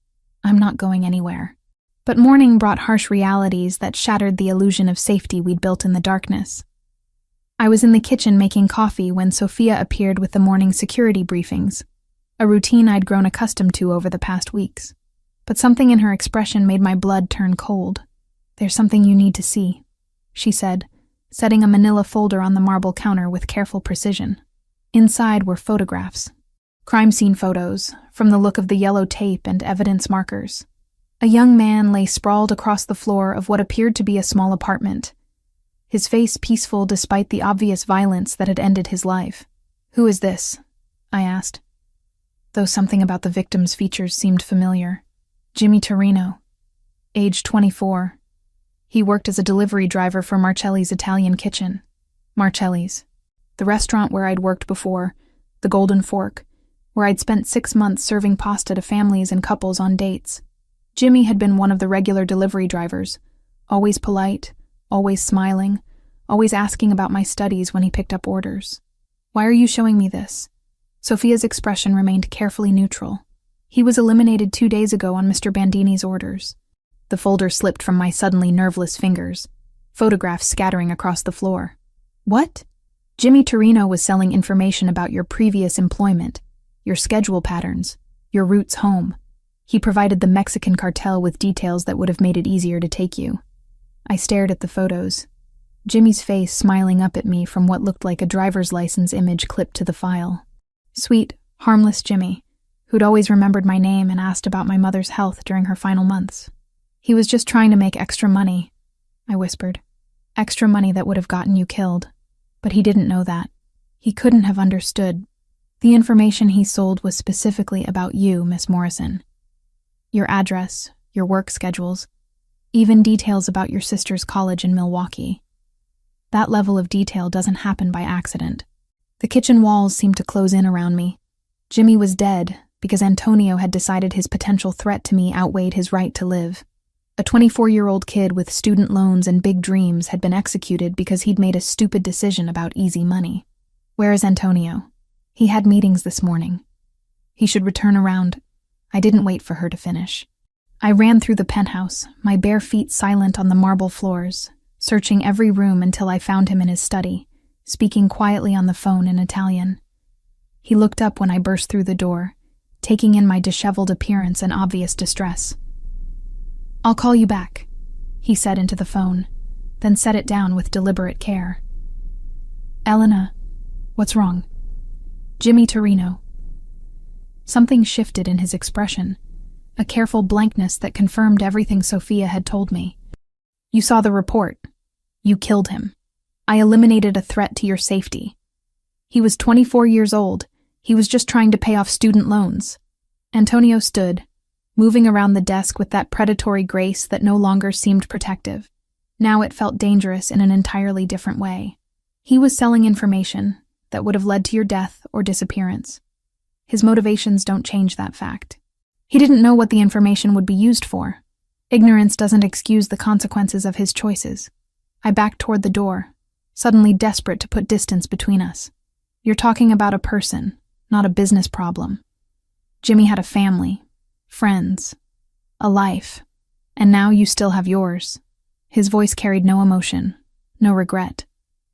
Speaker 1: "I'm not going anywhere." But morning brought harsh realities that shattered the illusion of safety we'd built in the darkness. I was in the kitchen making coffee when Sophia appeared with the morning security briefings, a routine I'd grown accustomed to over the past weeks. But something in her expression made my blood turn cold. "There's something you need to see," she said, setting a manila folder on the marble counter with careful precision. Inside were photographs. Crime scene photos, from the look of the yellow tape and evidence markers. A young man lay sprawled across the floor of what appeared to be a small apartment, his face peaceful despite the obvious violence that had ended his life. "Who is this?" I asked, though something about the victim's features seemed familiar. "Jimmy Torino, age 24. He worked as a delivery driver for Marcelli's Italian Kitchen." Marcelli's, the restaurant where I'd worked before, the Golden Fork, where I'd spent 6 months serving pasta to families and couples on dates. Jimmy had been one of the regular delivery drivers, always polite, always smiling, always asking about my studies when he picked up orders. "Why are you showing me this?" Sophia's expression remained carefully neutral. "He was eliminated 2 days ago on Mr. Bandini's orders." The folder slipped from my suddenly nerveless fingers, photographs scattering across the floor. "What?" "Jimmy Torino was selling information about your previous employment, your schedule patterns, your routes home. He provided the Mexican cartel with details that would have made it easier to take you." I stared at the photos, Jimmy's face smiling up at me from what looked like a driver's license image clipped to the file. Sweet, harmless Jimmy, who'd always remembered my name and asked about my mother's health during her final months. "He was just trying to make extra money," I whispered. "Extra money that would have gotten you killed." But he didn't know that. He couldn't have understood. The information he sold was specifically about you, Miss Morrison. Your address, your work schedules, even details about your sister's college in Milwaukee. That level of detail doesn't happen by accident. The kitchen walls seemed to close in around me. Jimmy was dead because Antonio had decided his potential threat to me outweighed his right to live. A 24-year-old kid with student loans and big dreams had been executed because he'd made a stupid decision about easy money. Where is Antonio? He had meetings this morning. He should return around. I didn't wait for her to finish. I ran through the penthouse, my bare feet silent on the marble floors, searching every room until I found him in his study, speaking quietly on the phone in Italian. He looked up when I burst through the door, taking in my disheveled appearance and obvious distress. "I'll call you back," he said into the phone, then set it down with deliberate care. "Elena, what's wrong?" "Jimmy Torino." Something shifted in his expression, a careful blankness that confirmed everything Sophia had told me. "You saw the report. You killed him. I eliminated a threat to your safety. He was 24 years old. He was just trying to pay off student loans." Antonio stood, moving around the desk with that predatory grace that no longer seemed protective. Now it felt dangerous in an entirely different way. He was selling information that would have led to your death or disappearance. His motivations don't change that fact. He didn't know what the information would be used for. Ignorance doesn't excuse the consequences of his choices. I backed toward the door, suddenly desperate to put distance between us. "You're talking about a person, not a business problem. Jimmy had a family, friends, a life, and now you still have yours." His voice carried no emotion, no regret.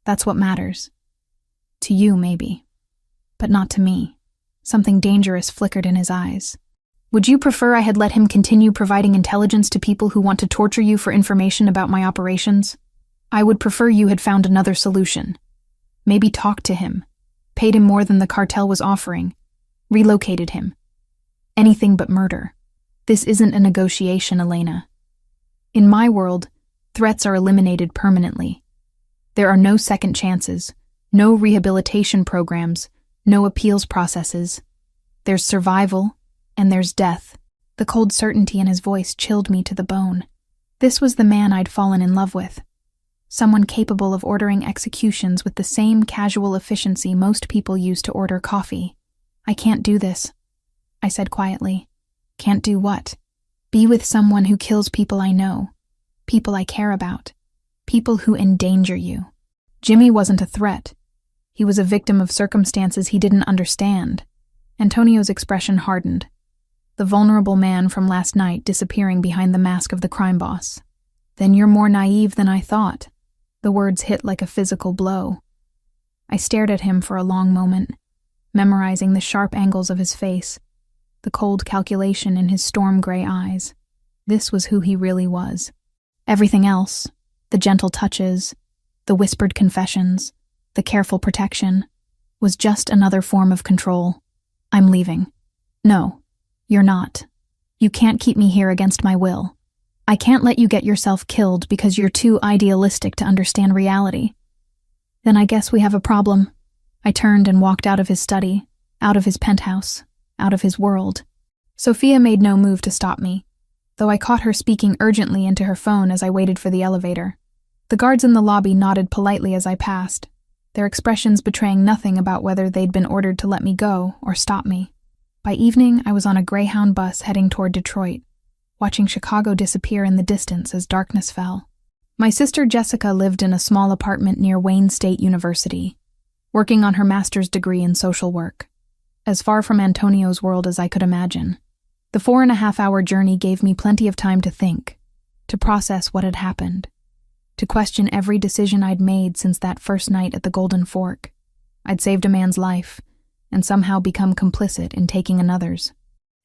Speaker 1: "That's what matters. To you, maybe, but not to me." Something dangerous flickered in his eyes. Would you prefer I had let him continue providing intelligence to people who want to torture you for information about my operations? I would prefer you had found another solution. Maybe talked to him, paid him more than the cartel was offering, relocated him. Anything but murder. This isn't a negotiation, Elena. In my world, threats are eliminated permanently. There are no second chances, no rehabilitation programs, no appeals processes. There's survival, and there's death. The cold certainty in his voice chilled me to the bone. This was the man I'd fallen in love with. Someone capable of ordering executions with the same casual efficiency most people use to order coffee. I can't do this, I said quietly. Can't do what? Be with someone who kills people I know, people I care about, people who endanger you. Jimmy wasn't a threat. He was a victim of circumstances he didn't understand. Antonio's expression hardened. The vulnerable man from last night disappearing behind the mask of the crime boss. Then you're more naive than I thought. The words hit like a physical blow. I stared at him for a long moment, memorizing the sharp angles of his face, the cold calculation in his storm-gray eyes. This was who he really was. Everything else, the gentle touches, the whispered confessions, the careful protection, was just another form of control. I'm leaving. No. You're not. You can't keep me here against my will. I can't let you get yourself killed because you're too idealistic to understand reality. Then I guess we have a problem. I turned and walked out of his study, out of his penthouse, out of his world. Sophia made no move to stop me, though I caught her speaking urgently into her phone as I waited for the elevator. The guards in the lobby nodded politely as I passed, their expressions betraying nothing about whether they'd been ordered to let me go or stop me. By evening, I was on a Greyhound bus heading toward Detroit, watching Chicago disappear in the distance as darkness fell. My sister Jessica lived in a small apartment near Wayne State University, working on her master's degree in social work, as far from Antonio's world as I could imagine. The 4.5-hour journey gave me plenty of time to think, to process what had happened, to question every decision I'd made since that first night at the Golden Fork. I'd saved a man's life, and somehow become complicit in taking another's.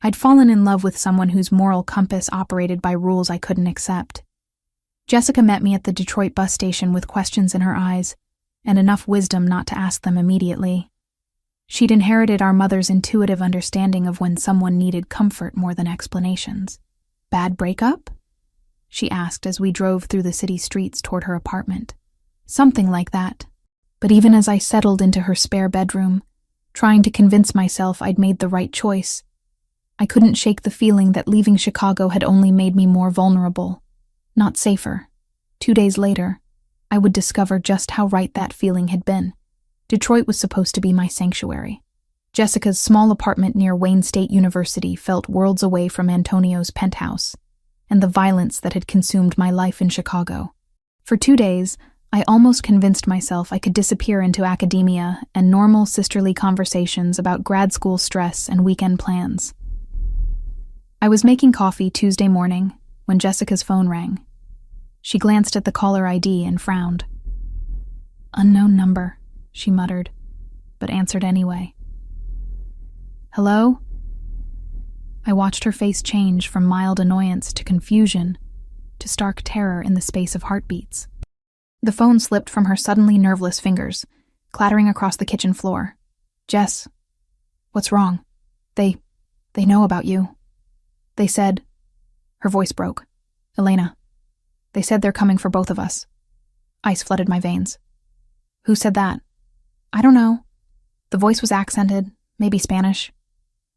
Speaker 1: I'd fallen in love with someone whose moral compass operated by rules I couldn't accept. Jessica met me at the Detroit bus station with questions in her eyes, and enough wisdom not to ask them immediately. She'd inherited our mother's intuitive understanding of when someone needed comfort more than explanations. Bad breakup? She asked as we drove through the city streets toward her apartment. Something like that. But even as I settled into her spare bedroom, trying to convince myself I'd made the right choice, I couldn't shake the feeling that leaving Chicago had only made me more vulnerable, not safer. 2 days later, I would discover just how right that feeling had been. Detroit was supposed to be my sanctuary. Jessica's small apartment near Wayne State University felt worlds away from Antonio's penthouse, and the violence that had consumed my life in Chicago. For 2 days, I almost convinced myself I could disappear into academia and normal sisterly conversations about grad school stress and weekend plans. I was making coffee Tuesday morning when Jessica's phone rang. She glanced at the caller ID and frowned. "Unknown number," she muttered, but answered anyway. "Hello?" I watched her face change from mild annoyance to confusion to stark terror in the space of heartbeats. The phone slipped from her suddenly nerveless fingers, clattering across the kitchen floor. "Jess, what's wrong? They know about you. They said..." Her voice broke. "Elena, they said they're coming for both of us." Ice flooded my veins. "Who said that?" "I don't know." The voice was accented, maybe Spanish.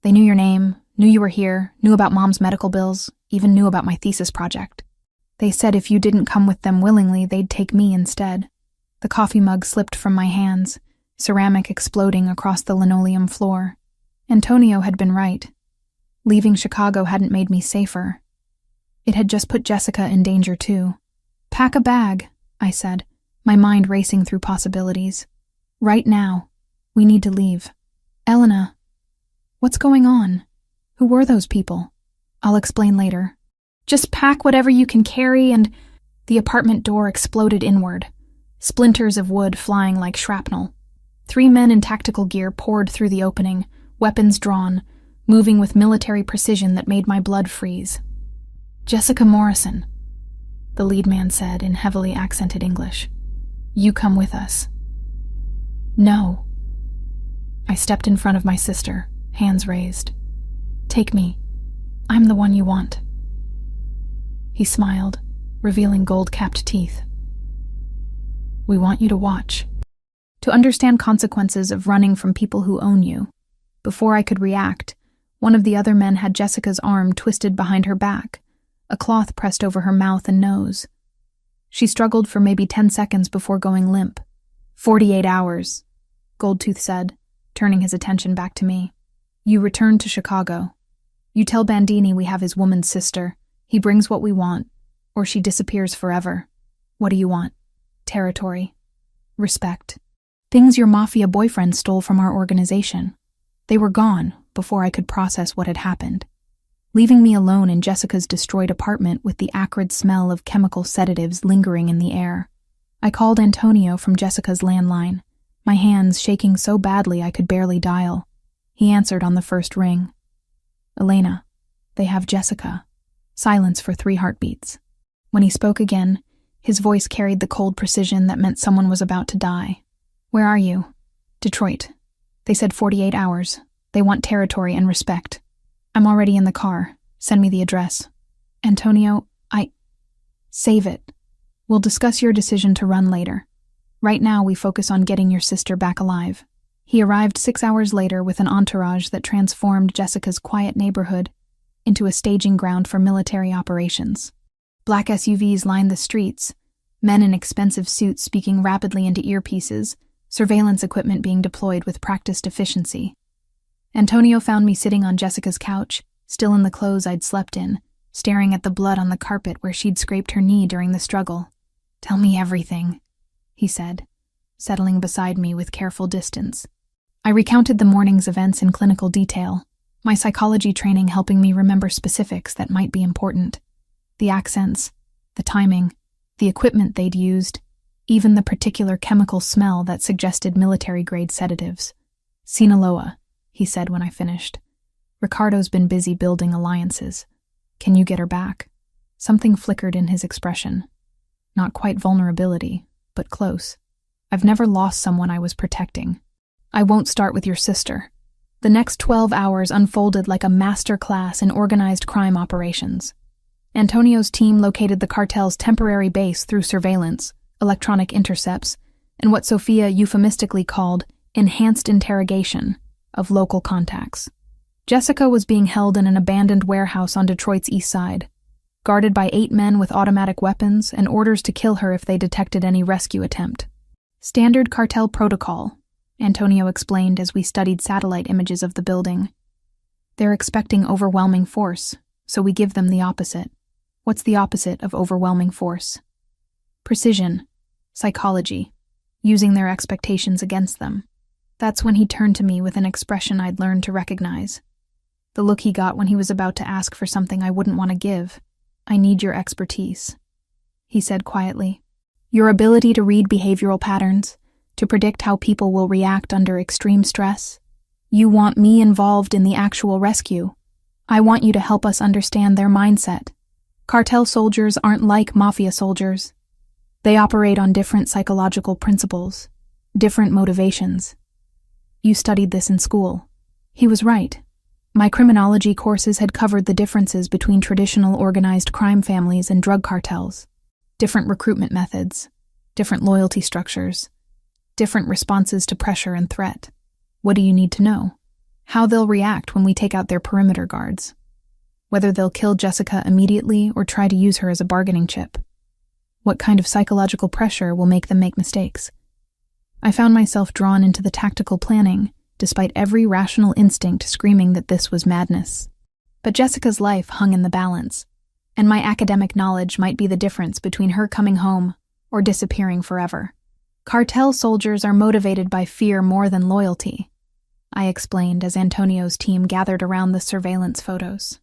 Speaker 1: "They knew your name, knew you were here, knew about Mom's medical bills, even knew about my thesis project. They said if you didn't come with them willingly, they'd take me instead." The coffee mug slipped from my hands, ceramic exploding across the linoleum floor. Antonio had been right. Leaving Chicago hadn't made me safer. It had just put Jessica in danger too. "Pack a bag," I said, my mind racing through possibilities. "Right now. We need to leave." "Elena, what's going on? Who were those people?" "I'll explain later." "Just pack whatever you can carry and..." The apartment door exploded inward, splinters of wood flying like shrapnel. 3 men in tactical gear poured through the opening, weapons drawn, moving with military precision that made my blood freeze. "Jessica Morrison," the lead man said in heavily accented English. "You come with us." "No." I stepped in front of my sister, hands raised. "Take me. I'm the one you want." He smiled, revealing gold-capped teeth. "We want you to watch. To understand consequences of running from people who own you." Before I could react, one of the other men had Jessica's arm twisted behind her back, a cloth pressed over her mouth and nose. She struggled for maybe 10 seconds before going limp. 48 hours, Goldtooth said, turning his attention back to me. "You return to Chicago. You tell Bandini we have his woman's sister. He brings what we want, or she disappears forever. What do you want? Territory. Respect. Things your Mafia boyfriend stole from our organization. They were gone before I could process what had happened, leaving me alone in Jessica's destroyed apartment with the acrid smell of chemical sedatives lingering in the air. I called Antonio from Jessica's landline, my hands shaking so badly I could barely dial. He answered on the first ring. "Elena, they have Jessica." Silence for 3 heartbeats. When he spoke again, his voice carried the cold precision that meant someone was about to die. "Where are you?" "Detroit. They said 48 hours. They want territory and respect." "I'm already in the car. Send me the address." "Antonio, Save it. We'll discuss your decision to run later. Right now we focus on getting your sister back alive." He arrived 6 hours later with an entourage that transformed Jessica's quiet neighborhood into a staging ground for military operations. Black SUVs lined the streets, men in expensive suits speaking rapidly into earpieces, surveillance equipment being deployed with practiced efficiency. Antonio found me sitting on Jessica's couch, still in the clothes I'd slept in, staring at the blood on the carpet where she'd scraped her knee during the struggle. "Tell me everything," he said, settling beside me with careful distance. I recounted the morning's events in clinical detail, my psychology training helping me remember specifics that might be important. The accents, the timing, the equipment they'd used, even the particular chemical smell that suggested military-grade sedatives. "Sinaloa," he said when I finished. "Ricardo's been busy building alliances. Can you get her back?" Something flickered in his expression. Not quite vulnerability, but close. "I've never lost someone I was protecting. I won't start with your sister." The next 12 hours unfolded like a master class in organized crime operations. Antonio's team located the cartel's temporary base through surveillance, electronic intercepts, and what Sophia euphemistically called enhanced interrogation of local contacts. Jessica was being held in an abandoned warehouse on Detroit's east side, guarded by 8 men with automatic weapons and orders to kill her if they detected any rescue attempt. "Standard cartel protocol," Antonio explained as we studied satellite images of the building. "They're expecting overwhelming force, so we give them the opposite." "What's the opposite of overwhelming force?" "Precision, psychology, using their expectations against them." That's when he turned to me with an expression I'd learned to recognize. The look he got when he was about to ask for something I wouldn't want to give. "I need your expertise," he said quietly. "Your ability to read behavioral patterns, to predict how people will react under extreme stress. You want me involved in the actual rescue. I want you to help us understand their mindset. Cartel soldiers aren't like Mafia soldiers. They operate on different psychological principles, different motivations. You studied this in school." He was right. My criminology courses had covered the differences between traditional organized crime families and drug cartels. Different recruitment methods, different loyalty structures, different responses to pressure and threat. What do you need to know? How they'll react when we take out their perimeter guards. Whether they'll kill Jessica immediately or try to use her as a bargaining chip. What kind of psychological pressure will make them make mistakes? I found myself drawn into the tactical planning, despite every rational instinct screaming that this was madness. But Jessica's life hung in the balance, and my academic knowledge might be the difference between her coming home or disappearing forever. Cartel soldiers are motivated by fear more than loyalty, I explained as Antonio's team gathered around the surveillance photos.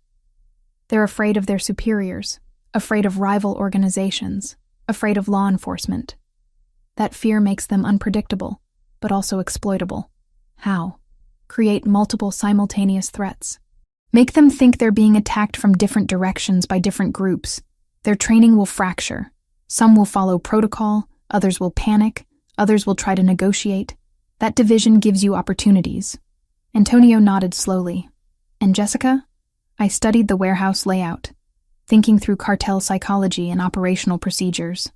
Speaker 1: They're afraid of their superiors, afraid of rival organizations, afraid of law enforcement. That fear makes them unpredictable, but also exploitable. How? Create multiple simultaneous threats, Make them think they're being attacked from different directions by different groups. Their training will fracture. Some will follow protocol, others will panic, others will try to negotiate. That division gives you opportunities. Antonio nodded slowly. And Jessica? I studied the warehouse layout, thinking through cartel psychology and operational procedures.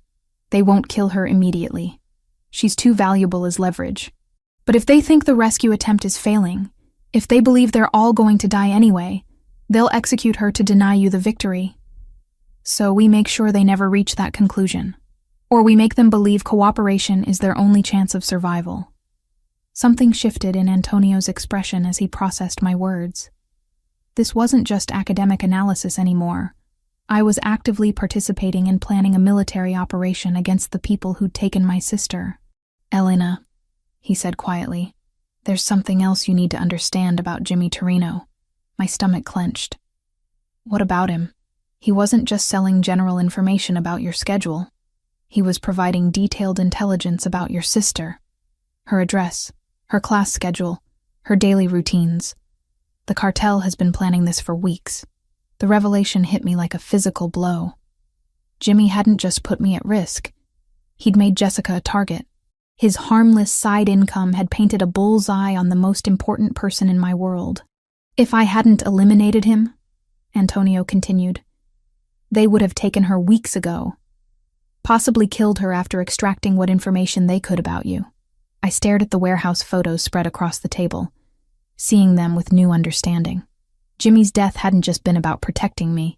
Speaker 1: They won't kill her immediately. She's too valuable as leverage. But if they think the rescue attempt is failing, if they believe they're all going to die anyway, they'll execute her to deny you the victory. So we make sure they never reach that conclusion. Or we make them believe cooperation is their only chance of survival. Something shifted in Antonio's expression as he processed my words. This wasn't just academic analysis anymore. I was actively participating in planning a military operation against the people who'd taken my sister. Elena, he said quietly, there's something else you need to understand about Jimmy Torino. My stomach clenched. What about him? He wasn't just selling general information about your schedule. He was providing detailed intelligence about your sister. Her address, her class schedule, her daily routines. The cartel has been planning this for weeks. The revelation hit me like a physical blow. Jimmy hadn't just put me at risk. He'd made Jessica a target. His harmless side income had painted a bullseye on the most important person in my world. If I hadn't eliminated him, Antonio continued, they would have taken her weeks ago. Possibly killed her after extracting what information they could about you. I stared at the warehouse photos spread across the table, seeing them with new understanding. Jimmy's death hadn't just been about protecting me.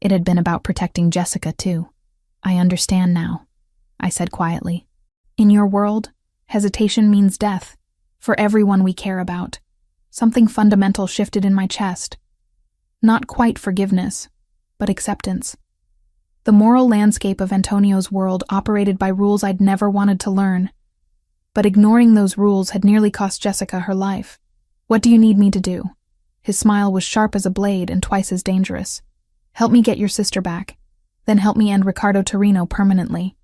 Speaker 1: It had been about protecting Jessica, too. I understand now, I said quietly. In your world, hesitation means death, for everyone we care about. Something fundamental shifted in my chest. Not quite forgiveness, but acceptance. The moral landscape of Antonio's world operated by rules I'd never wanted to learn. But ignoring those rules had nearly cost Jessica her life. What do you need me to do? His smile was sharp as a blade and twice as dangerous. Help me get your sister back. Then help me end Ricardo Torino permanently.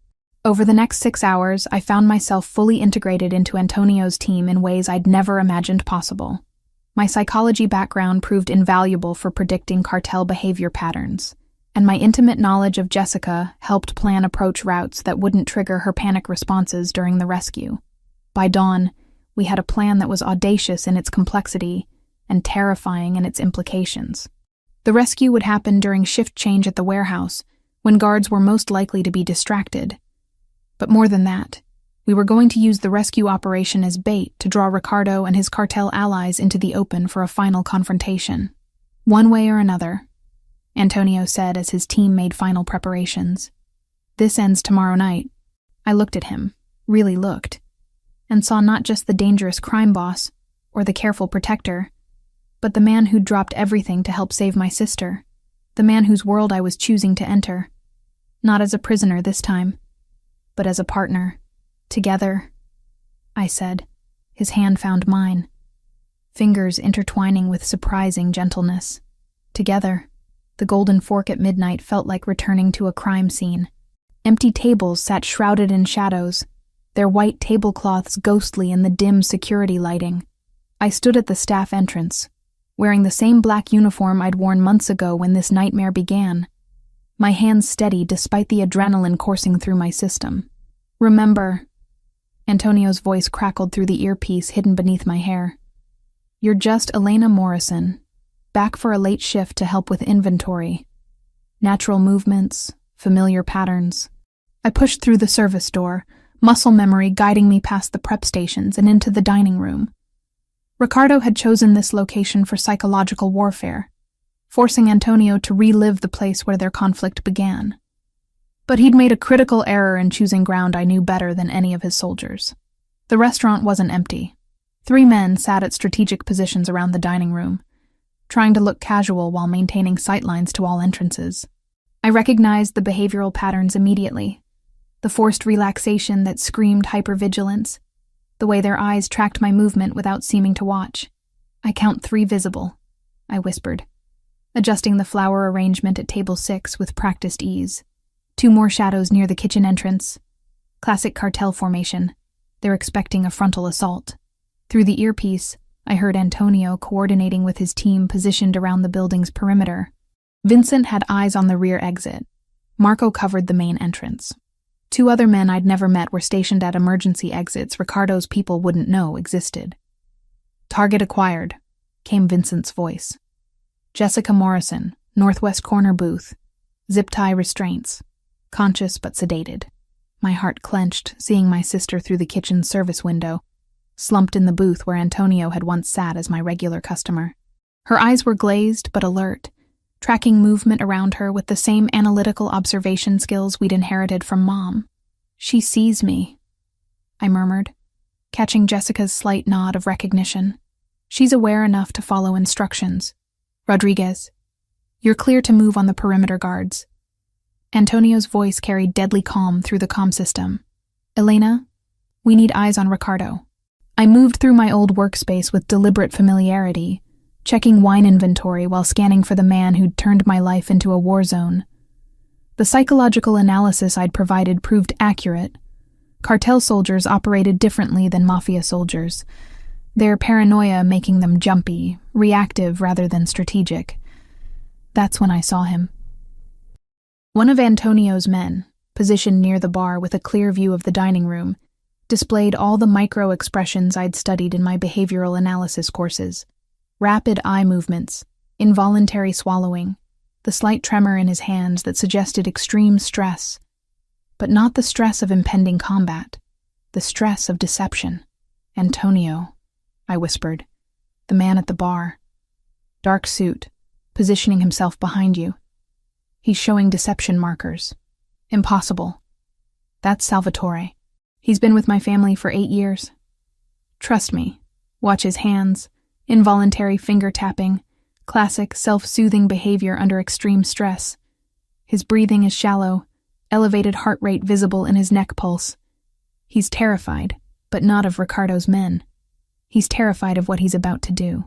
Speaker 1: Over the next 6 hours, I found myself fully integrated into Antonio's team in ways I'd never imagined possible. My psychology background proved invaluable for predicting cartel behavior patterns, and my intimate knowledge of Jessica helped plan approach routes that wouldn't trigger her panic responses during the rescue. By dawn, we had a plan that was audacious in its complexity and terrifying in its implications. The rescue would happen during shift change at the warehouse, when guards were most likely to be distracted. But more than that, we were going to use the rescue operation as bait to draw Ricardo and his cartel allies into the open for a final confrontation. One way or another, Antonio said as his team made final preparations. This ends tomorrow night. I looked at him, really looked, and saw not just the dangerous crime boss or the careful protector, but the man who'd dropped everything to help save my sister, the man whose world I was choosing to enter. Not as a prisoner this time, but as a partner. Together, I said. His hand found mine, fingers intertwining with surprising gentleness. Together, the golden fork at midnight felt like returning to a crime scene. Empty tables sat shrouded in shadows, their white tablecloths ghostly in the dim security lighting. I stood at the staff entrance, wearing the same black uniform I'd worn months ago when this nightmare began, my hands steady despite the adrenaline coursing through my system. Remember, Antonio's voice crackled through the earpiece hidden beneath my hair. You're just Elena Morrison, back for a late shift to help with inventory. Natural movements, familiar patterns. I pushed through the service door, muscle memory guiding me past the prep stations and into the dining room. Ricardo had chosen this location for psychological warfare, forcing Antonio to relive the place where their conflict began. But he'd made a critical error in choosing ground I knew better than any of his soldiers. The restaurant wasn't empty. 3 men sat at strategic positions around the dining room, trying to look casual while maintaining sightlines to all entrances. I recognized the behavioral patterns immediately. The forced relaxation that screamed hypervigilance, the way their eyes tracked my movement without seeming to watch. I count 3 visible, I whispered, adjusting the flower arrangement at table 6 with practiced ease. 2 more shadows near the kitchen entrance. Classic cartel formation. They're expecting a frontal assault. Through the earpiece, I heard Antonio coordinating with his team positioned around the building's perimeter. Vincent had eyes on the rear exit. Marco covered the main entrance. 2 other men I'd never met were stationed at emergency exits Ricardo's people wouldn't know existed. "Target acquired," came Vincent's voice. "Jessica Morrison, northwest corner booth. Zip tie restraints. Conscious but sedated." My heart clenched, seeing my sister through the kitchen service window, slumped in the booth where Antonio had once sat as my regular customer. Her eyes were glazed but alert, tracking movement around her with the same analytical observation skills we'd inherited from Mom. "She sees me," I murmured, catching Jessica's slight nod of recognition. "She's aware enough to follow instructions. Rodriguez, you're clear to move on the perimeter guards." Antonio's voice carried deadly calm through the comm system. "Elena, we need eyes on Ricardo." I moved through my old workspace with deliberate familiarity, checking wine inventory while scanning for the man who'd turned my life into a war zone. The psychological analysis I'd provided proved accurate. Cartel soldiers operated differently than Mafia soldiers, their paranoia making them jumpy, reactive rather than strategic. That's when I saw him. One of Antonio's men, positioned near the bar with a clear view of the dining room, displayed all the micro-expressions I'd studied in my behavioral analysis courses. Rapid eye movements, involuntary swallowing, the slight tremor in his hands that suggested extreme stress. But not the stress of impending combat, the stress of deception. "Antonio," I whispered, "the man at the bar. Dark suit, positioning himself behind you. He's showing deception markers. Impossible. That's Salvatore. He's been with my family for 8 years. Trust me. Watch his hands, involuntary finger tapping, classic self-soothing behavior under extreme stress. His breathing is shallow, elevated heart rate visible in his neck pulse. He's terrified, but not of Ricardo's men. He's terrified of what he's about to do."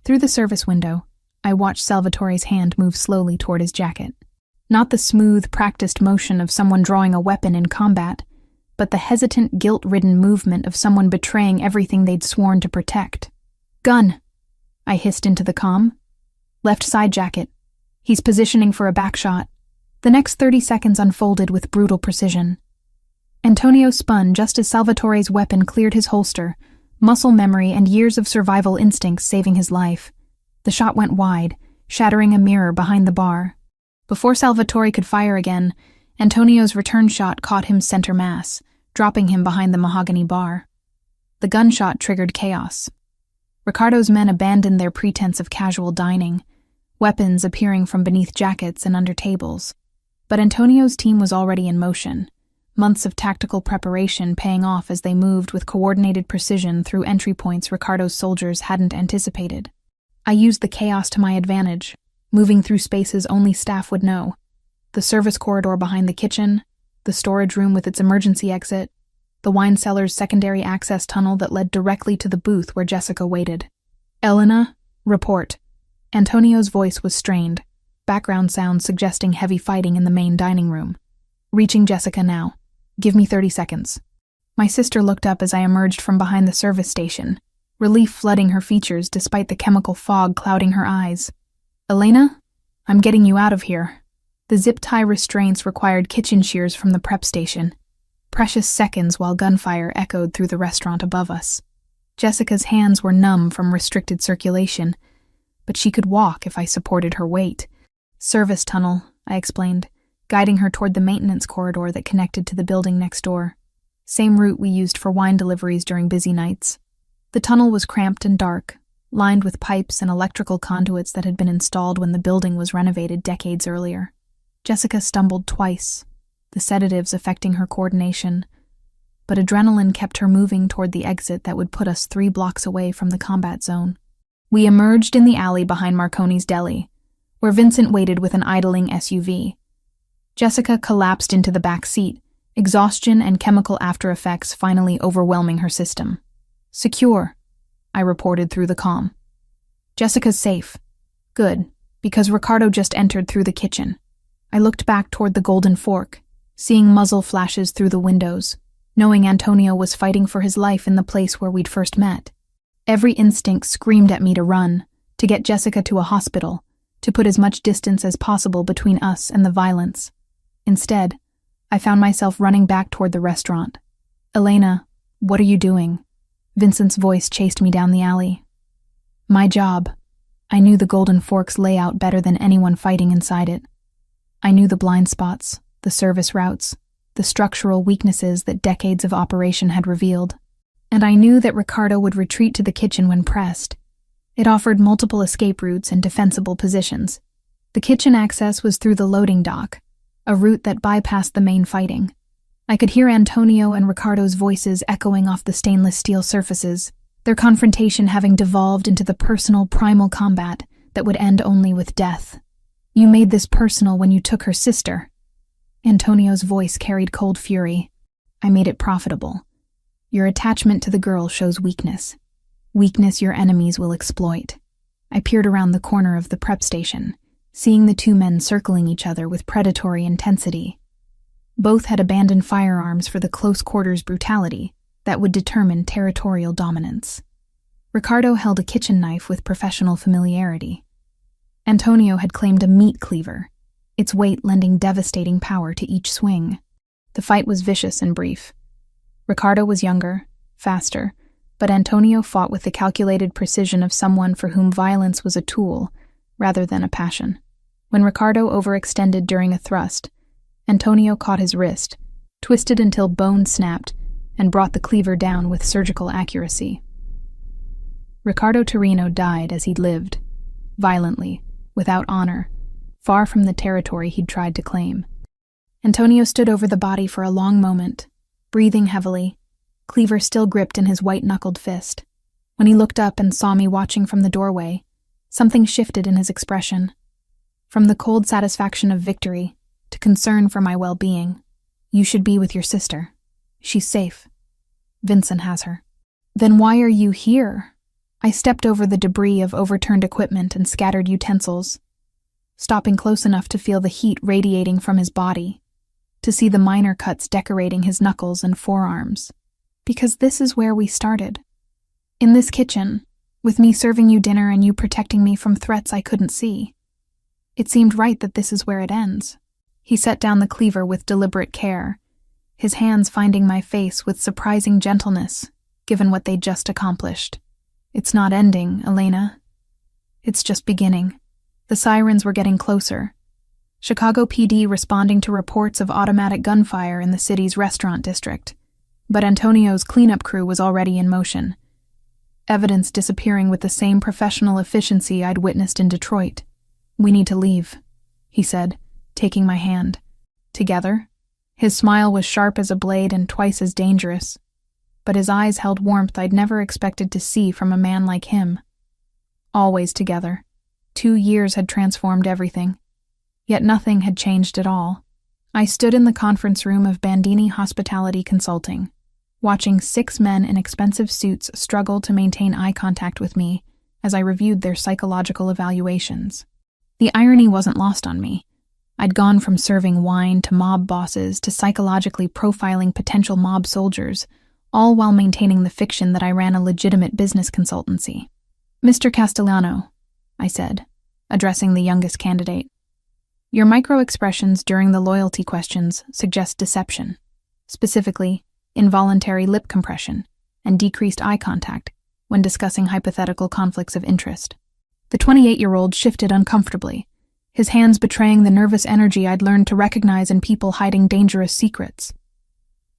Speaker 1: Through the service window, I watched Salvatore's hand move slowly toward his jacket. Not the smooth, practiced motion of someone drawing a weapon in combat, but the hesitant, guilt-ridden movement of someone betraying everything they'd sworn to protect. "Gun!" I hissed into the comm. "Left side jacket. He's positioning for a back shot." The next 30 seconds unfolded with brutal precision. Antonio spun just as Salvatore's weapon cleared his holster, muscle memory and years of survival instincts saving his life. The shot went wide, shattering a mirror behind the bar. Before Salvatore could fire again, Antonio's return shot caught him center mass, dropping him behind the mahogany bar. The gunshot triggered chaos. Ricardo's men abandoned their pretense of casual dining, weapons appearing from beneath jackets and under tables. But Antonio's team was already in motion, months of tactical preparation paying off as they moved with coordinated precision through entry points Ricardo's soldiers hadn't anticipated. I used the chaos to my advantage, moving through spaces only staff would know. The service corridor behind the kitchen, the storage room with its emergency exit, the wine cellar's secondary access tunnel that led directly to the booth where Jessica waited. "Elena, report." Antonio's voice was strained, background sounds suggesting heavy fighting in the main dining room. "Reaching Jessica now. Give me 30 seconds. My sister looked up as I emerged from behind the service station, relief flooding her features despite the chemical fog clouding her eyes. "Elena, I'm getting you out of here." The zip tie restraints required kitchen shears from the prep station. Precious seconds while gunfire echoed through the restaurant above us. Jessica's hands were numb from restricted circulation, but she could walk if I supported her weight. "Service tunnel," I explained, guiding her toward the maintenance corridor that connected to the building next door. Same route we used for wine deliveries during busy nights. The tunnel was cramped and dark, lined with pipes and electrical conduits that had been installed when the building was renovated decades earlier. Jessica stumbled twice, the sedatives affecting her coordination, but adrenaline kept her moving toward the exit that would put us 3 blocks away from the combat zone. We emerged in the alley behind Marconi's Deli, where Vincent waited with an idling SUV. Jessica collapsed into the back seat, exhaustion and chemical after-effects finally overwhelming her system. "Secure," I reported through the comm. "Jessica's safe." "Good, because Ricardo just entered through the kitchen." I looked back toward the golden fork, seeing muzzle flashes through the windows, knowing Antonio was fighting for his life in the place where we'd first met. Every instinct screamed at me to run, to get Jessica to a hospital, to put as much distance as possible between us and the violence. Instead, I found myself running back toward the restaurant. "Elena, what are you doing?" Vincent's voice chased me down the alley. "My job." I knew the Golden Forks layout better than anyone fighting inside it. I knew the blind spots, the service routes, the structural weaknesses that decades of operation had revealed. And I knew that Ricardo would retreat to the kitchen when pressed. It offered multiple escape routes and defensible positions. The kitchen access was through the loading dock, a route that bypassed the main fighting. I could hear Antonio and Ricardo's voices echoing off the stainless steel surfaces, their confrontation having devolved into the personal, primal combat that would end only with death. "You made this personal when you took her sister." Antonio's voice carried cold fury. "I made it profitable. Your attachment to the girl shows weakness. Weakness your enemies will exploit." I peered around the corner of the prep station, seeing the two men circling each other with predatory intensity. Both had abandoned firearms for the close quarters brutality that would determine territorial dominance. Ricardo held a kitchen knife with professional familiarity. Antonio had claimed a meat cleaver, its weight lending devastating power to each swing. The fight was vicious and brief. Ricardo was younger, faster, but Antonio fought with the calculated precision of someone for whom violence was a tool rather than a passion. When Ricardo overextended during a thrust, Antonio caught his wrist, twisted until bone snapped, and brought the cleaver down with surgical accuracy. Ricardo Torino died as he'd lived, violently, without honor, far from the territory he'd tried to claim. Antonio stood over the body for a long moment, breathing heavily, cleaver still gripped in his white-knuckled fist. When he looked up and saw me watching from the doorway, something shifted in his expression. From the cold satisfaction of victory to concern for my well-being. "You should be with your sister. She's safe. Vincent has her." "Then why are you here?" I stepped over the debris of overturned equipment and scattered utensils, stopping close enough to feel the heat radiating from his body, to see the minor cuts decorating his knuckles and forearms. "Because this is where we started. In this kitchen, with me serving you dinner and you protecting me from threats I couldn't see. It seemed right that this is where it ends." He set down the cleaver with deliberate care, his hands finding my face with surprising gentleness, given what they'd just accomplished. "It's not ending, Elena. It's just beginning." The sirens were getting closer. Chicago PD responding to reports of automatic gunfire in the city's restaurant district. But Antonio's cleanup crew was already in motion. Evidence disappearing with the same professional efficiency I'd witnessed in Detroit. "We need to leave," he said, taking my hand. "Together?" His smile was sharp as a blade and twice as dangerous, but his eyes held warmth I'd never expected to see from a man like him. Always together. 2 years had transformed everything, yet nothing had changed at all. I stood in the conference room of Bandini Hospitality Consulting, watching 6 men in expensive suits struggle to maintain eye contact with me as I reviewed their psychological evaluations. The irony wasn't lost on me. I'd gone from serving wine to mob bosses to psychologically profiling potential mob soldiers, all while maintaining the fiction that I ran a legitimate business consultancy. "Mr. Castellano," I said, addressing the youngest candidate, "your micro-expressions during the loyalty questions suggest deception, specifically involuntary lip compression and decreased eye contact when discussing hypothetical conflicts of interest." The 28-year-old shifted uncomfortably, his hands betraying the nervous energy I'd learned to recognize in people hiding dangerous secrets.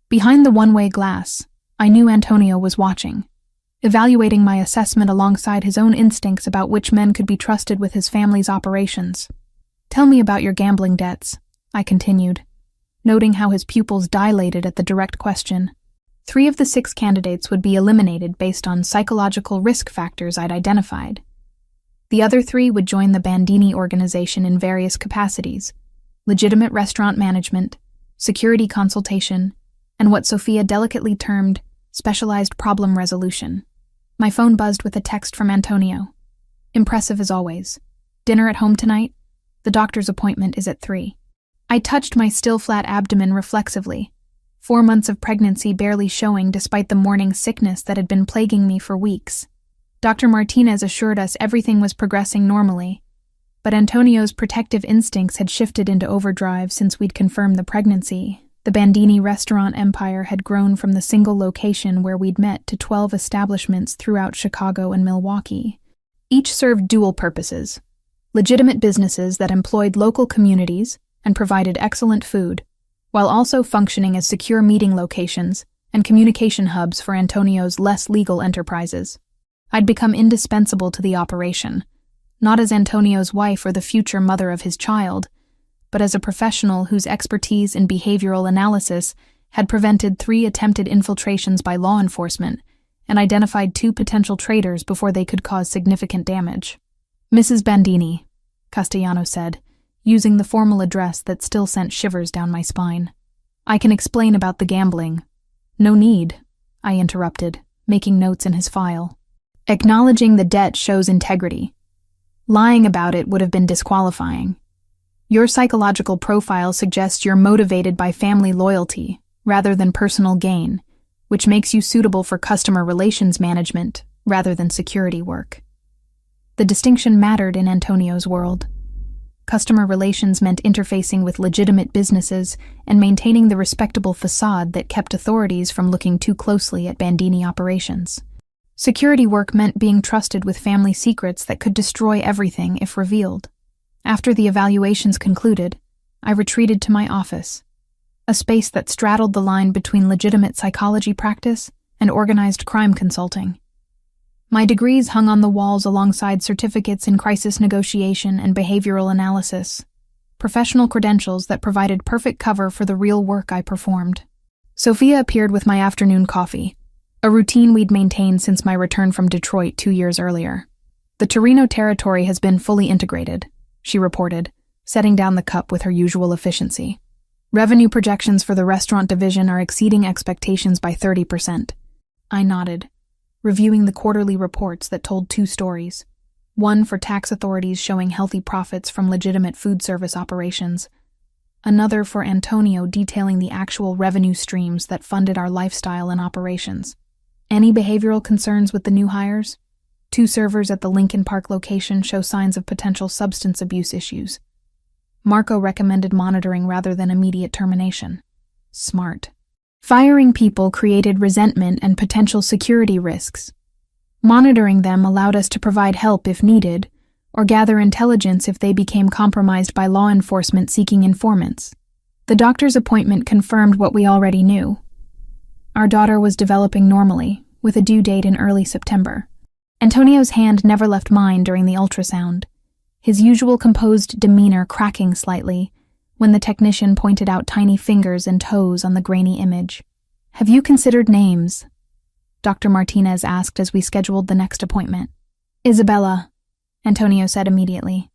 Speaker 1: Behind the one-way glass, I knew Antonio was watching, evaluating my assessment alongside his own instincts about which men could be trusted with his family's operations. "Tell me about your gambling debts," I continued, noting how his pupils dilated at the direct question. 3 of the 6 candidates would be eliminated based on psychological risk factors I'd identified. The other 3 would join the Bandini organization in various capacities: legitimate restaurant management, security consultation, and what Sophia delicately termed specialized problem resolution. My phone buzzed with a text from Antonio. "Impressive as always. Dinner at home tonight? The doctor's appointment is at 3. I touched my still flat abdomen reflexively, 4 months of pregnancy barely showing despite the morning sickness that had been plaguing me for weeks. Dr. Martinez assured us everything was progressing normally, but Antonio's protective instincts had shifted into overdrive since we'd confirmed the pregnancy. The Bandini restaurant empire had grown from the single location where we'd met to 12 establishments throughout Chicago and Milwaukee. Each served dual purposes: legitimate businesses that employed local communities and provided excellent food, while also functioning as secure meeting locations and communication hubs for Antonio's less legal enterprises. I'd become indispensable to the operation, not as Antonio's wife or the future mother of his child, but as a professional whose expertise in behavioral analysis had prevented 3 attempted infiltrations by law enforcement and identified 2 potential traitors before they could cause significant damage. "Mrs. Bandini," Castellano said, using the formal address that still sent shivers down my spine. "I can explain about the gambling." "No need," I interrupted, making notes in his file. "Acknowledging the debt shows integrity. Lying about it would have been disqualifying. Your psychological profile suggests you're motivated by family loyalty rather than personal gain, which makes you suitable for customer relations management rather than security work." The distinction mattered in Antonio's world. Customer relations meant interfacing with legitimate businesses and maintaining the respectable facade that kept authorities from looking too closely at Bandini operations. Security work meant being trusted with family secrets that could destroy everything if revealed. After the evaluations concluded, I retreated to my office, a space that straddled the line between legitimate psychology practice and organized crime consulting. My degrees hung on the walls alongside certificates in crisis negotiation and behavioral analysis, professional credentials that provided perfect cover for the real work I performed. Sophia appeared with my afternoon coffee, a routine we'd maintained since my return from Detroit 2 years earlier. "The Torino territory has been fully integrated," she reported, setting down the cup with her usual efficiency. "Revenue projections for the restaurant division are exceeding expectations by 30%. I nodded, reviewing the quarterly reports that told 2 stories. One for tax authorities showing healthy profits from legitimate food service operations. Another for Antonio detailing the actual revenue streams that funded our lifestyle and operations. "Any behavioral concerns with the new hires? 2 servers at the Lincoln Park location show signs of potential substance abuse issues. Marco recommended monitoring rather than immediate termination." Smart. Firing people created resentment and potential security risks. Monitoring them allowed us to provide help if needed, or gather intelligence if they became compromised by law enforcement seeking informants. The doctor's appointment confirmed what we already knew. Our daughter was developing normally, with a due date in early September. Antonio's hand never left mine during the ultrasound, his usual composed demeanor cracking slightly when the technician pointed out tiny fingers and toes on the grainy image. "Have you considered names?" Dr. Martinez asked as we scheduled the next appointment. "Isabella," Antonio said immediately.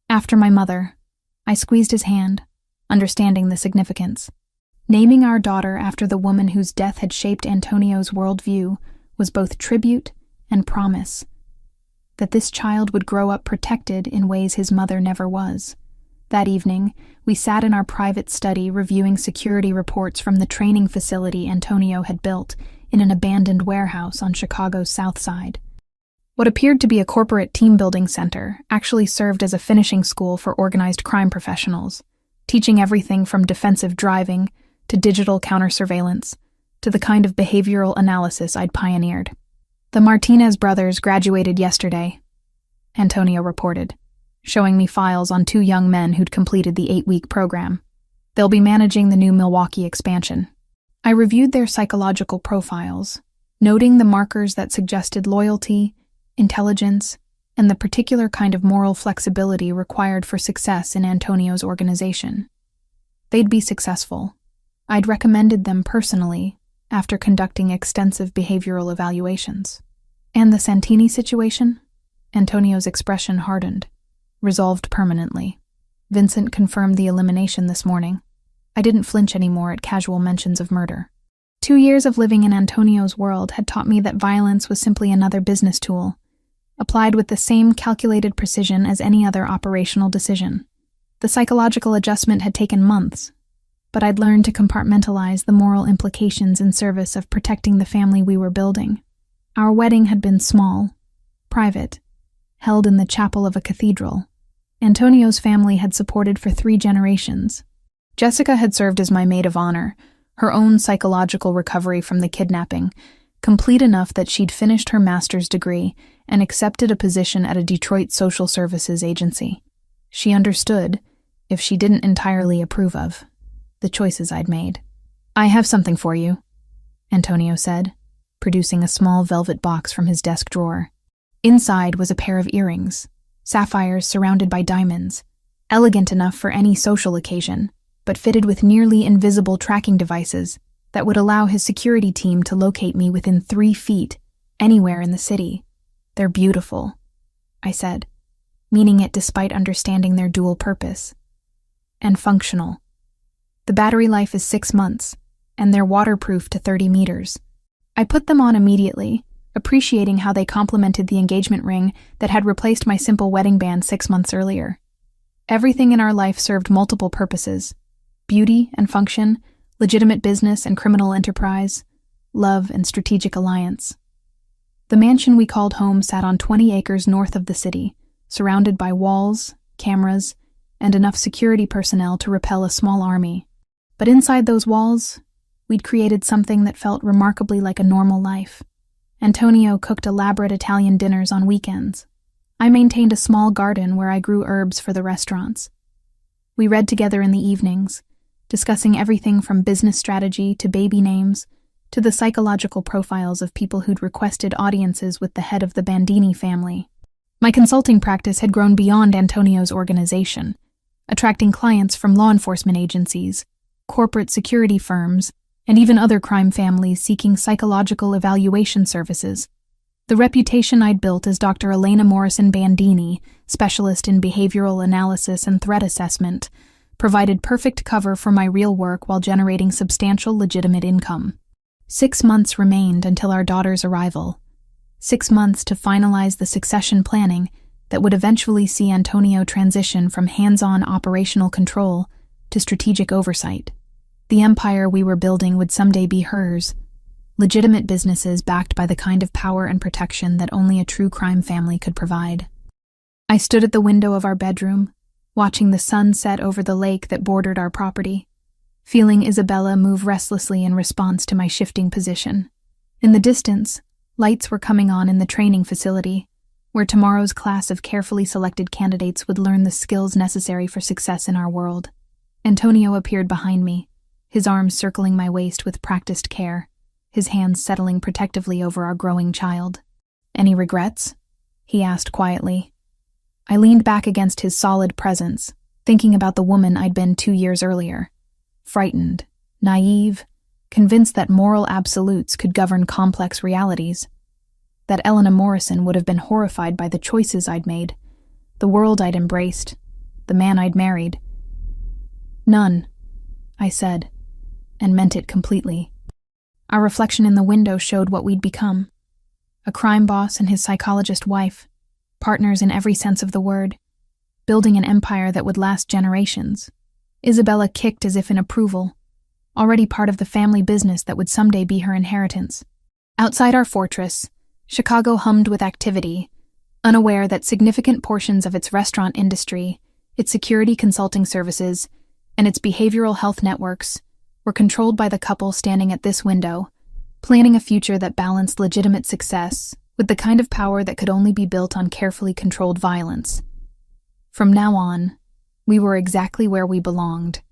Speaker 1: "After my mother." I squeezed his hand, understanding the significance. Naming our daughter after the woman whose death had shaped Antonio's worldview was both tribute and promise. That this child would grow up protected in ways his mother never was. That evening, we sat in our private study reviewing security reports from the training facility Antonio had built in an abandoned warehouse on Chicago's South Side. What appeared to be a corporate team-building center actually served as a finishing school for organized crime professionals, teaching everything from defensive driving to digital counter-surveillance to the kind of behavioral analysis I'd pioneered. "The Martinez brothers graduated yesterday," Antonio reported, showing me files on 2 young men who'd completed the 8-week program. "They'll be managing the new Milwaukee expansion." I reviewed their psychological profiles, noting the markers that suggested loyalty, intelligence, and the particular kind of moral flexibility required for success in Antonio's organization. They'd be successful. I'd recommended them personally after conducting extensive behavioral evaluations. "And the Santini situation?" Antonio's expression hardened. "Resolved permanently. Vincent confirmed the elimination this morning." I didn't flinch anymore at casual mentions of murder. 2 years of living in Antonio's world had taught me that violence was simply another business tool, applied with the same calculated precision as any other operational decision. The psychological adjustment had taken months, but I'd learned to compartmentalize the moral implications in service of protecting the family we were building. Our wedding had been small, private, held in the chapel of a cathedral. Antonio's family had supported for 3 generations. Jessica had served as my maid of honor, her own psychological recovery from the kidnapping, complete enough that she'd finished her master's degree and accepted a position at a Detroit social services agency. She understood, if she didn't entirely approve of, the choices I'd made. "I have something for you," Antonio said, producing a small velvet box from his desk drawer. Inside was a pair of earrings, sapphires surrounded by diamonds, elegant enough for any social occasion, but fitted with nearly invisible tracking devices that would allow his security team to locate me within 3 feet, anywhere in the city. "They're beautiful," I said, meaning it despite understanding their dual purpose. "And functional. The battery life is 6 months, and they're waterproof to 30 meters. I put them on immediately, appreciating how they complemented the engagement ring that had replaced my simple wedding band 6 months earlier. Everything in our life served multiple purposes: beauty and function, legitimate business and criminal enterprise, love and strategic alliance. The mansion we called home sat on 20 acres north of the city, surrounded by walls, cameras, and enough security personnel to repel a small army. But inside those walls, we'd created something that felt remarkably like a normal life. Antonio cooked elaborate Italian dinners on weekends. I maintained a small garden where I grew herbs for the restaurants. We read together in the evenings, discussing everything from business strategy to baby names to the psychological profiles of people who'd requested audiences with the head of the Bandini family. My consulting practice had grown beyond Antonio's organization, attracting clients from law enforcement agencies, corporate security firms, and even other crime families seeking psychological evaluation services. The reputation I'd built as Dr. Elena Morrison Bandini, specialist in behavioral analysis and threat assessment, provided perfect cover for my real work while generating substantial legitimate income. 6 months remained until our daughter's arrival. 6 months to finalize the succession planning that would eventually see Antonio transition from hands-on operational control to strategic oversight. The empire we were building would someday be hers, legitimate businesses backed by the kind of power and protection that only a true crime family could provide. I stood at the window of our bedroom, watching the sun set over the lake that bordered our property, feeling Isabella move restlessly in response to my shifting position. In the distance, lights were coming on in the training facility, where tomorrow's class of carefully selected candidates would learn the skills necessary for success in our world. Antonio appeared behind me, his arms circling my waist with practiced care, his hands settling protectively over our growing child. "Any regrets?" he asked quietly. I leaned back against his solid presence, thinking about the woman I'd been 2 years earlier. Frightened, naive, convinced that moral absolutes could govern complex realities. That Elena Morrison would have been horrified by the choices I'd made, the world I'd embraced, the man I'd married. "None," I said, and meant it completely. Our reflection in the window showed what we'd become. A crime boss and his psychologist wife, partners in every sense of the word, building an empire that would last generations. Isabella kicked as if in approval, already part of the family business that would someday be her inheritance. Outside our fortress, Chicago hummed with activity, unaware that significant portions of its restaurant industry, its security consulting services, and its behavioral health networks were controlled by the couple standing at this window, planning a future that balanced legitimate success with the kind of power that could only be built on carefully controlled violence. From now on, we were exactly where we belonged,